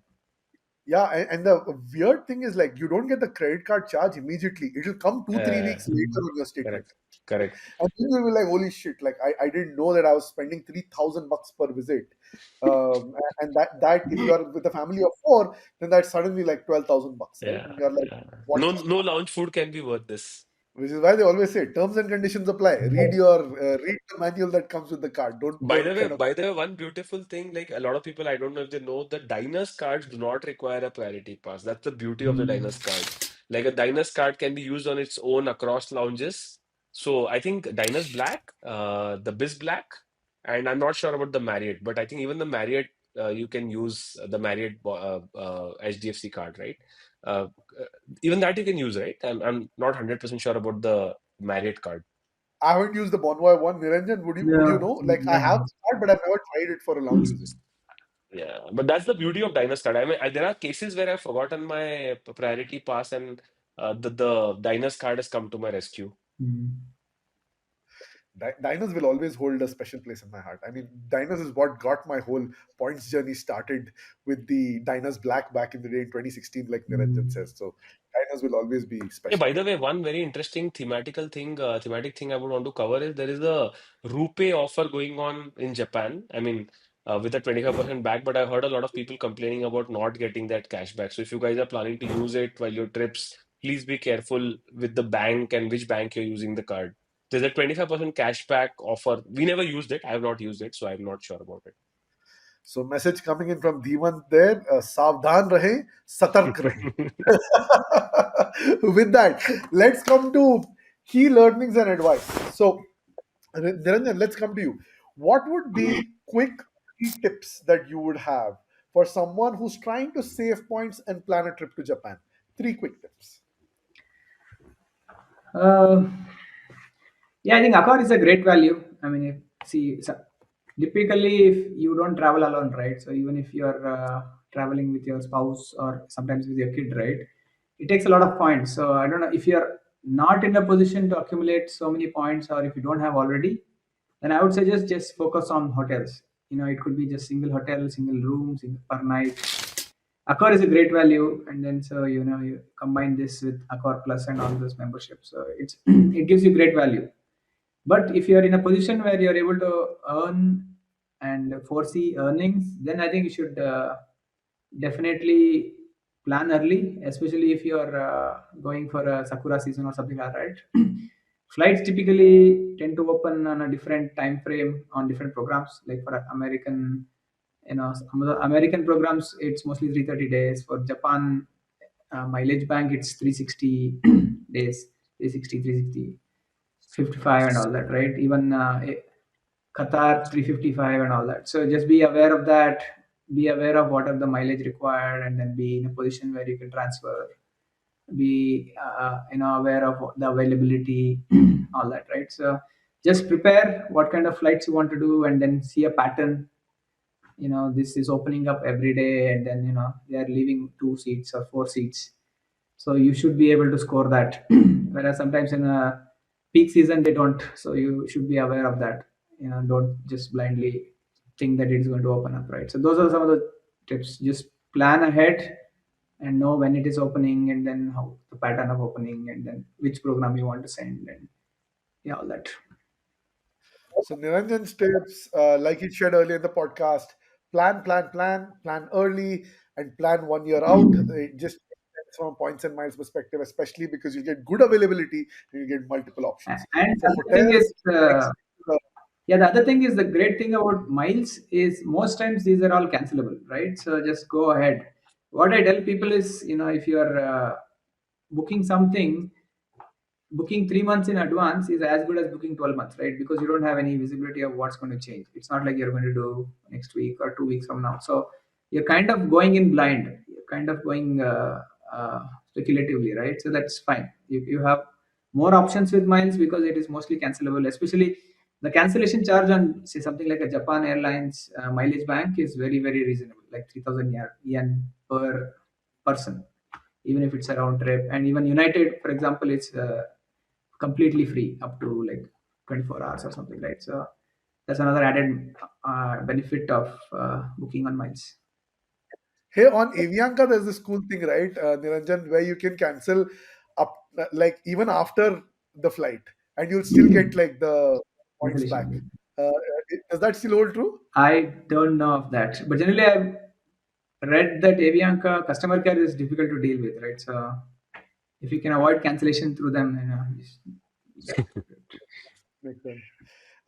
Yeah, and the weird thing is like you don't get the credit card charge immediately. It'll come 2 3 weeks later on your statement. Correct, correct. And then you'll be like, holy shit, like I didn't know that I was spending $3,000 per visit. And that if you are with a family of four, then that's suddenly like $12,000, right? Yeah, And you're like, yeah. what? No lounge food can be worth this. Which is why they always say terms and conditions apply. Read the manual that comes with the card. Don't kind of. By the way, one beautiful thing, like a lot of people, I don't know if they know, the diners cards do not require a priority pass. That's the beauty of the diners card. Like a diners card can be used on its own across lounges. So I think Diners Black, the Biz Black, and I'm not sure about the Marriott, but I think even the Marriott, you can use the Marriott HDFC card, right? Uh, uh, Even that you can use, right? I'm not 100% sure about the Marriott card. I haven't used the Bonvoy one. Niranjan, would you Yeah. know? Like I have Yeah. the card, but I've never tried it for a lounge visit. Yeah, but that's the beauty of Diners Card. I mean, there are cases where I've forgotten my priority pass, and the Diners Card has come to my rescue. Mm. Diners will always hold a special place in my heart. I mean, Diners is what got my whole points journey started with the Diners Black back in the day in 2016, like Niranjan Mm. says. So Diners will always be Yeah, special. by the way, one very interesting thematic thing I would want to cover is there is a Rupee offer going on in Japan. I mean, with a 25% back, but I heard a lot of people complaining about not getting that cash back. So if you guys are planning to use it while your trips, please be careful with the bank and which bank you're using the card. There's a 25% cashback offer. We never used it. I have not used it, so I'm not sure about So message coming in from Dhimant there, सावधान रहे, सतर्क रहे. it. With that, let's come to key learnings and advice. So, Niranjan, let's come to you. What would be quick three tips that you would have for someone who's trying to save points and plan a trip to Japan? Three quick tips. Uh, yeah, I think Accor is a great value. I mean, typically if you don't travel alone, right? So even if you're traveling with your spouse or sometimes with your kid, right? It takes a lot of points. So I don't know if you're not in a position to accumulate so many points, or if you don't have already, then I would suggest just focus on hotels. It could be just single hotel, single room, single per night. Accor is a great value, and then so you combine this with Accor Plus and all those memberships. So it's it gives you great value. But if you're in a position where you're able to earn and foresee earnings, then I think you should definitely plan early, especially if you're going for a Sakura season or something like that. Right? Flights typically tend to open on a different time frame on different programs. Like for American, some of the American programs, it's mostly 330 days. For Japan, mileage bank, it's 360 days, 360, 360. 55 and all that, right? Even Qatar 355 and all that. So just be aware of that. Be aware of what are the mileage required, and then be in a position where you can transfer. Be aware of the availability, all that, right? So just prepare what kind of flights you want to do, and then see a pattern. This is opening up every day, and then they are leaving 2 seats or 4 seats, so you should be able to score that. Whereas sometimes in a peak season they don't, so you should be aware of that. Don't just blindly think that it's going to open up, right? So those are some of the tips. Just plan ahead and know when it is opening, and then how the pattern of opening, and then which program you want to send, and yeah, all that. So Niranjan's tips, like he shared earlier in the podcast, plan early, and plan 1 year out. It just from a points and miles perspective, especially because you get good availability and you get multiple options. And For the other thing hotels, is, next, yeah, the other thing is the great thing about miles is most times these are all cancelable, right? So just go ahead. What I tell people is, if you are booking something, booking 3 months in advance is as good as booking 12 months, right? Because you don't have any visibility of what's going to change. It's not like you're going to do next week or 2 weeks from now. So you're kind of going in blind. You're kind of going speculatively, right? So that's fine. You have more options with miles because it is mostly cancelable, especially the cancellation charge on, say, something like a Japan Airlines mileage bank is very, very reasonable, like 3,000 yen per person, even if it's a round trip. And even United, for example, it's completely free up to like 24 hours or something, right? So that's another added benefit of booking on miles. hey, on Avianca, there's this cool thing, right, Niranjan, where you can cancel up like even after the flight, and you'll still get like the points back. Cancellation. Uh, does that still hold true? I don't know of that, but generally I've read that Avianca customer care is difficult to deal with, right? So if you can avoid cancellation through them, Makes sense.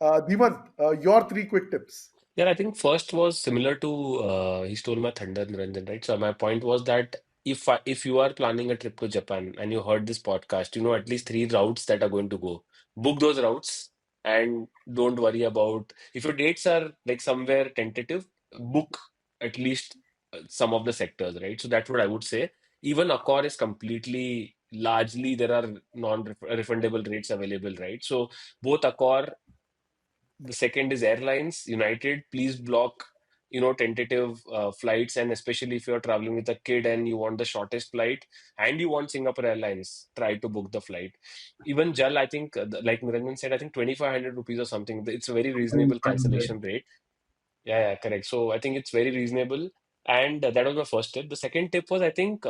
Dhimant, your three quick tips. Yeah, I think first was similar to he stole my thunder, Niranjan, right? So my point was that if you are planning a trip to Japan and you heard this podcast, you know at least three routes that are going to go. Book those routes and don't worry about if your dates are like somewhere tentative, book at least some of the sectors, right? So that's what I would say. Even Accor is completely largely there are non-refundable rates available, right? So both Accor, the second is airlines. United, please block, tentative flights, and especially if you're traveling with a kid and you want the shortest flight and you want Singapore Airlines, try to book the flight. Even JAL, I think, like Niranjan said, I think 2,500 rupees or something. It's a very reasonable cancellation rate. Yeah, yeah, correct. So I think it's very reasonable. And that was my first tip. The second tip was, I think,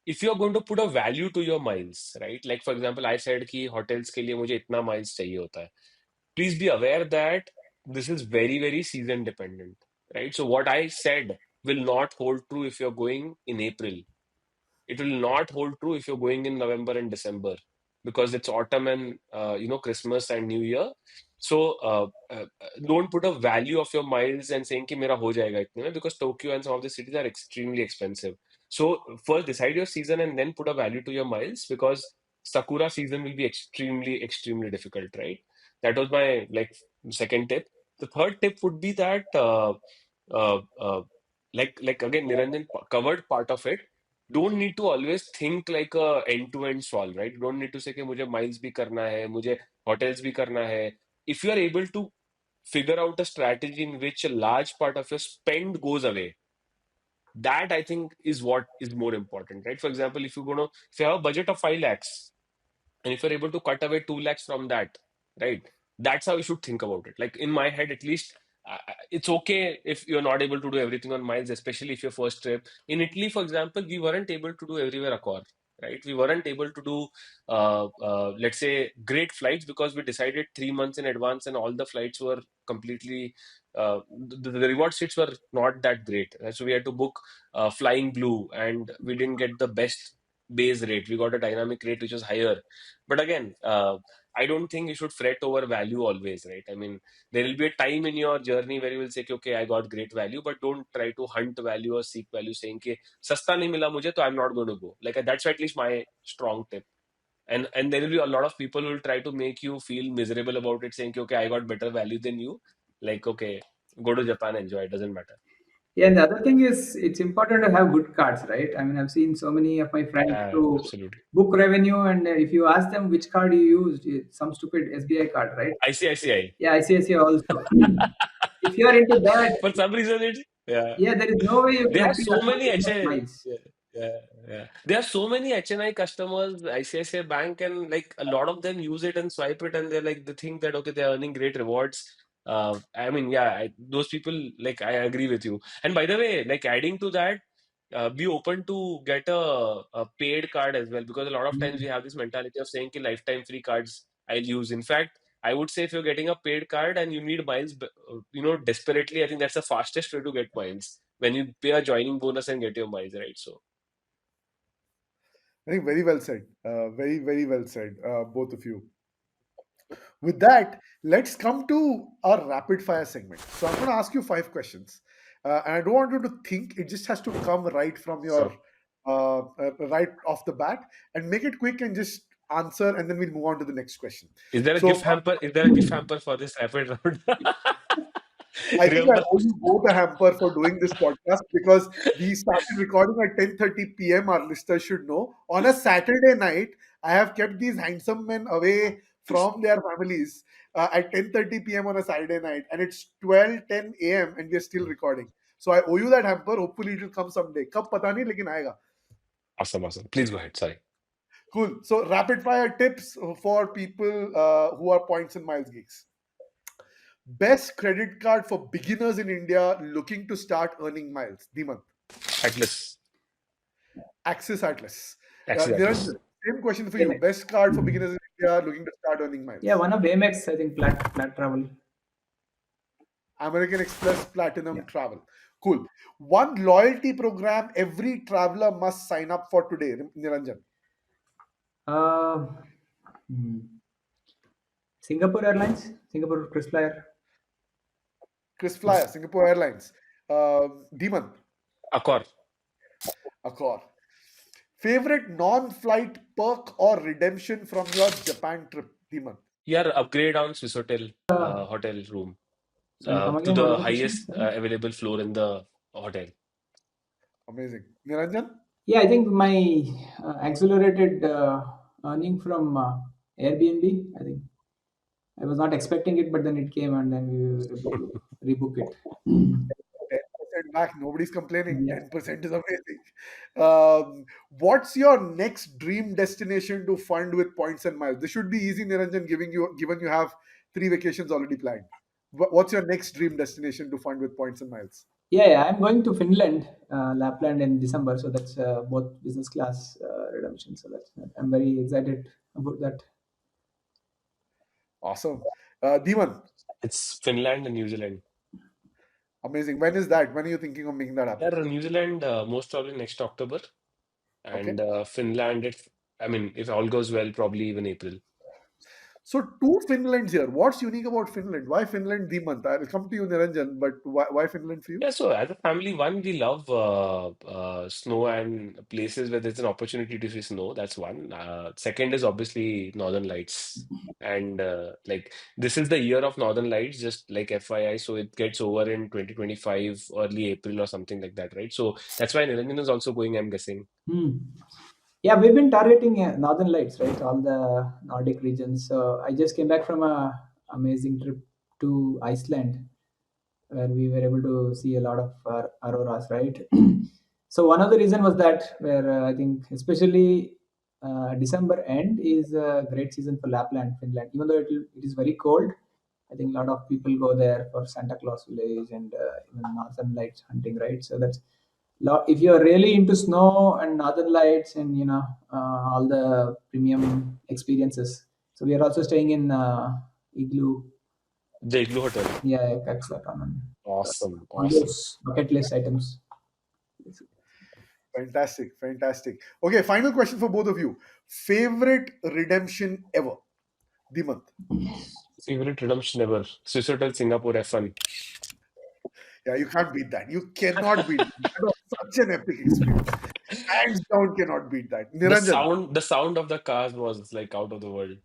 if you're going to put a value to your miles, right? Like, for example, I said कि hotels के लिए मुझे इतना miles चाहिए होता है. Please be aware that this is very, very season dependent, right? So what I said will not hold true if you're going in April. It will not hold true if you're going in November and December because it's autumn and Christmas and New Year. So don't put a value of your miles and saying कि मेरा हो जाएगा इतने में because Tokyo and some of the cities are extremely expensive. So first decide your season and then put a value to your miles because Sakura season will be extremely, extremely difficult, right? That was my like second tip. The third tip would be that uh, uh, like again Niranjan covered part of it. Don't need to always think like a end-to-end solve, right? Don't need to say कि मुझे miles भी करना है, मुझे hotels भी करना है. If you are able to figure out a strategy in which a large part of your spend goes away, that I think is what is more important, right? For example, if you have a budget of 5 lakhs, and if you're able to cut away 2 lakhs from that, right? That's how you should think about it. Like in my head, at least, it's okay if you're not able to do everything on miles, especially if your first trip. In Italy, for example, we weren't able to do everywhere Accor, right? We weren't able to do, let's say, great flights because we decided 3 months in advance and all the flights were completely, the reward seats were not that great. So we had to book Flying Blue and we didn't get the best base rate. We got a dynamic rate which was higher, but again, I don't think you should fret over value always, right? I mean, there will be a time in your journey where you will say, कि, okay, I got great value, but don't try to hunt value or seek value, saying, कि सस्ता नहीं मिला मुझे, तो I'm not going to go. Like that's at least my strong tip. And there will be a lot of people who will try to make you feel miserable about it, saying, कि, okay, I got better value than you. Like, okay, go to Japan, enjoy. It doesn't matter. Yeah, and the other thing is it's important to have good cards, right? I mean, I've seen so many of my friends Yeah, to absolutely. book revenue, and if you ask them which card you used, it's some stupid SBI card, right? ICICI. Yeah, ICICI also. If you are into that, For some reason, it yeah. yeah, there is no way you They can have appeal so many according to HA, miles. yeah, yeah, yeah. There are so many HNI customers, ICICI Bank, and like a lot of them use it and swipe it, and they're like they think that okay, they're earning great rewards. I mean, yeah, those people like I agree with you. And by the way, like adding to that, be open to get a paid card as well because a lot of times we have this mentality of saying कि lifetime free cards I'll use. In fact, I would say if you're getting a paid card and you need miles, desperately, I think that's the fastest way to get miles when you pay a joining bonus and get your miles, right? So, I think very well said. Very, very well said, both of you. With that, let's come to our rapid fire segment. So I'm going to ask you 5 questions, and I don't want you to think. It just has to come right from your so right off the bat, and make it quick and just answer, and then we'll move on to the next question. is there a gift So hamper? Is there a gift hamper for this rapid round? I think I Remember? owe you both a hamper for doing this podcast because we started recording at 10:30 p.m. Our listeners should know. On a Saturday night, I have kept these handsome men away from their families at 10:30 p.m. on a Saturday night, and it's 12:10 a.m. and we're still recording. So I owe you that hamper. Hopefully, it will come someday. Kab pata nahi, lekin aayega. Awesome, awesome. Please go ahead. Sorry. Cool. So rapid fire tips for people who are points and miles geeks. Best credit card for beginners in India looking to start earning miles. Dhimant. Atlas. Axis Atlas. Axis Niranjan, Atlas. same question for you. Amex. Best card for beginners in India looking to start earning Yeah, miles. one of Amex, I think, Plat Travel. American Express Platinum Yeah. Travel. Cool. One loyalty program every traveler must sign up for today. Niranjan. Uh, hmm. Singapore Airlines, Singapore KrisFlyer. Chris Flyer, Singapore Airlines. Dhimant. Accor. Accor. Favorite non-flight perk or redemption from your Japan trip. Dhimant. Yeah, upgrade on Swissôtel hotel room Sorry, come to again. What is the the question? highest Sorry. available floor in the hotel. Amazing. Niranjan. Yeah, I think my accelerated earning from Airbnb. I think I was not expecting it, but then it came, and then we rebook it. 10% back. Nobody's complaining. Yeah. 10% is amazing. What's your next dream destination to fund with points and miles? This should be easy, Niranjan, given you have 3 vacations already planned. What's your next dream destination to fund with points and miles? Yeah, I'm going to Finland, Lapland in December. So that's both business class redemption. So that's I'm very excited about that. Awesome. Dhiman, It's Finland and New Zealand. amazing. When is that? When are you thinking of making that Yeah, happen? New Zealand most probably next October, Okay. and Finland. I mean, if all goes well, probably even April. So two Finlands here. What's unique about Finland? Why Finland, Dhiman? I'll come to you, Niranjan, but why Finland for you? Yeah, so as a family, one, we love snow and places where there's an opportunity to see snow. That's one. Second is obviously Northern Lights. And like this is the year of Northern Lights, just like FYI. So it gets over in 2025, early April or something like that, right? So that's why Niranjan is also going, I'm guessing. Hmm. Yeah, we've been targeting Northern Lights, right? All the Nordic regions. So I just came back from a amazing trip to Iceland, where we were able to see a lot of auroras, right? So one of the reason was that where I think especially December end is a great season for Lapland, Finland. Even though it is very cold, I think a lot of people go there for Santa Claus Village and even Northern Lights hunting, right? So that's if you're really into snow and Northern Lights and all the premium experiences. So we are also staying in Igloo. The Igloo Hotel. Yeah, excellent. Awesome, All awesome. those bucket list items. Fantastic, fantastic. Okay, final question for both of you. Favorite redemption ever? Dhiman. Favorite redemption ever. Swissôtel Singapore F1. Yeah, you can't beat that. You cannot beat that. That was such an epic experience. Hands down, cannot beat that. Niranjan. The sound of the cars was like out of the world.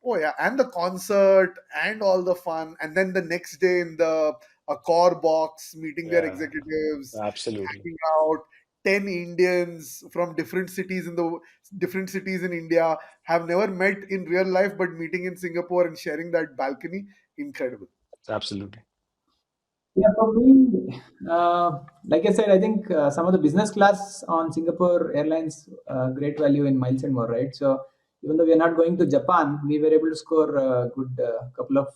Oh yeah, and the concert and all the fun, and then the next day in the Accor box, meeting their Yeah, executives, absolutely. hanging out. 10 Indians from different cities in India have never met in real life, but meeting in Singapore and sharing that balcony, incredible. Absolutely. Yeah, for me, like I said, I think some of the business class on Singapore Airlines, great value in miles and more, right? So even though we are not going to Japan, we were able to score a good couple of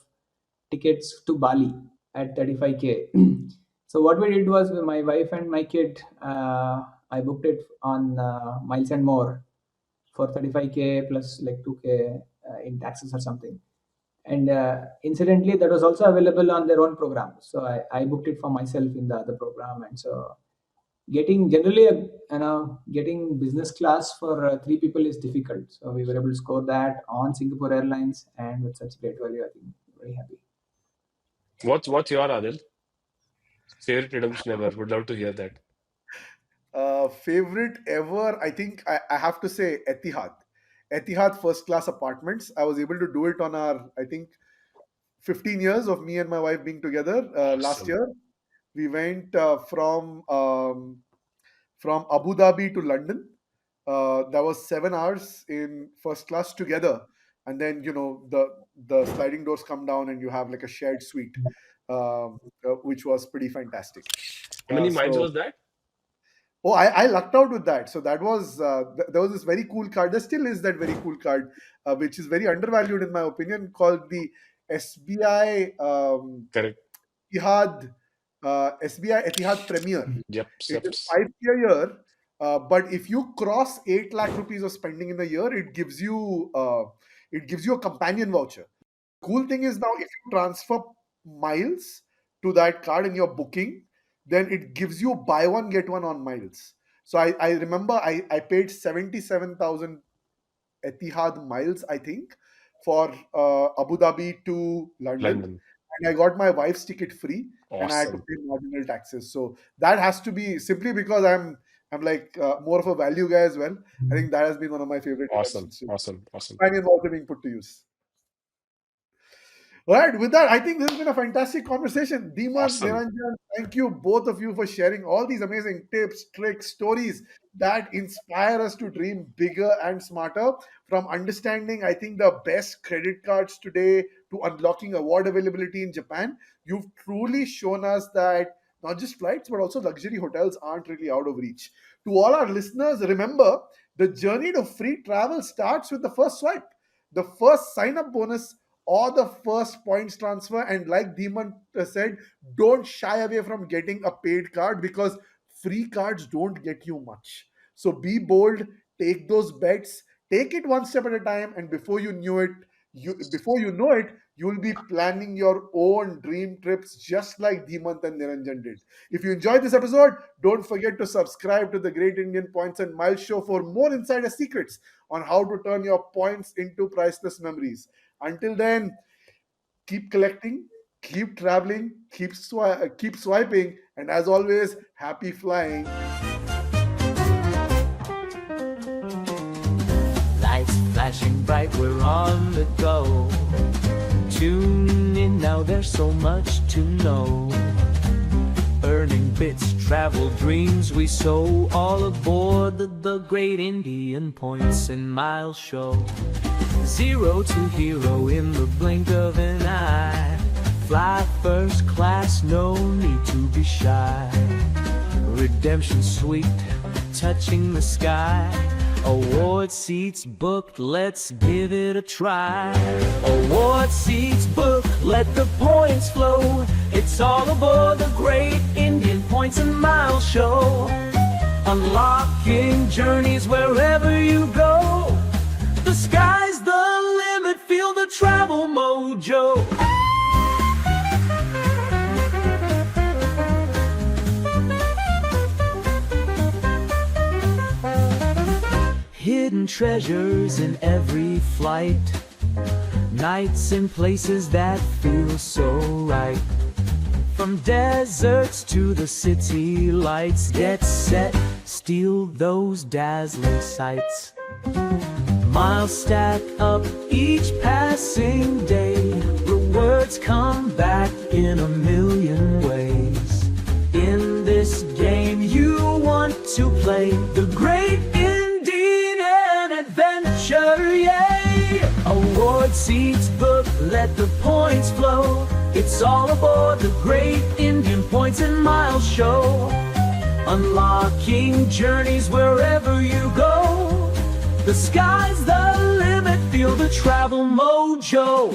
tickets to Bali at 35K. So what we did was with my wife and my kid, I booked it on miles and more for 35K plus like 2K in taxes or something. And incidentally, that was also available on their own program. So I booked it for myself in the other program. And so getting generally, getting business class for three people is difficult. So we were able to score that on Singapore Airlines, and with such great value, I think very happy. What's your Adil? Favorite redemption ever? Would love to hear that. Favorite ever, I think I have to say Etihad. Etihad first class apartments. I was able to do it on our, I think, 15 years of me and my wife being together last Awesome. year. We went from Abu Dhabi to London. That was 7 hours in first class together, and then the sliding doors come down and you have like a shared suite, which was pretty fantastic. How many miles So was that? oh, I lucked out with that. So that was there was this very cool card. There still is that very cool card, which is very undervalued in my opinion, called the SBI Correct. Etihad SBI Etihad Premier. Yep. It Yep. is 5K a year, but if you cross 8 lakh rupees of spending in a year, it gives you a companion voucher. Cool thing is now if you transfer miles to that card in your booking, then it gives you buy one get one on miles. So I remember I paid 77,000 Etihad miles, I think, for Abu Dhabi to London, London. and I got my wife's ticket free, and I had to Awesome. pay marginal taxes. So that has to be simply because I'm like more of a value guy as well. I think that has been one of my favorite Awesome. redemptions too. Awesome. Awesome. Companion also being put to use. All right, with that, I think this has been a fantastic conversation. Dhimant, Awesome. Niranjan, thank you, both of you, for sharing all these amazing tips, tricks, stories that inspire us to dream bigger and smarter. From understanding, I think, the best credit cards today to unlocking award availability in Japan, you've truly shown us that not just flights, but also luxury hotels aren't really out of reach. To all our listeners, remember the journey to free travel starts with the first swipe, the first sign up bonus, or the first points transfer. And like Dhimant said, don't shy away from getting a paid card because free cards don't get you much. So be bold, take those bets, take it one step at a time, and before you know it, you'll be planning your own dream trips just like Dhimant and Niranjan did. If you enjoyed this episode, don't forget to subscribe to the Great Indian Points and Miles Show for more insider secrets on how to turn your points into priceless memories. Until then, keep collecting, keep traveling, keep swiping, and as always, happy flying. Lights flashing bright, we're on the go. Tune in now, there's so much to know. Earning bits, travel dreams we sow. All aboard the Great Indian Points and Miles Show. Zero to hero in the blink of an eye. Fly first class, no need to be shy. Redemption sweet, touching the sky. Award seats booked, let's give it a try. Award seats booked, let the points flow. It's all aboard the Great Indian Points and Miles Show. Unlocking journeys wherever you go. The sky's the limit, feel the travel mojo. Hidden treasures in every flight. Nights in places that feel so right. From deserts to the city lights. Get set, steal those dazzling sights. Miles stack up each passing day. Rewards come back in a million ways. In this game you want to play, the Great Indian Adventure, yay! Award seats booked, let the points flow. It's all aboard the Great Indian Points and Miles Show. Unlocking journeys wherever you go. The sky's the limit, feel the travel mojo.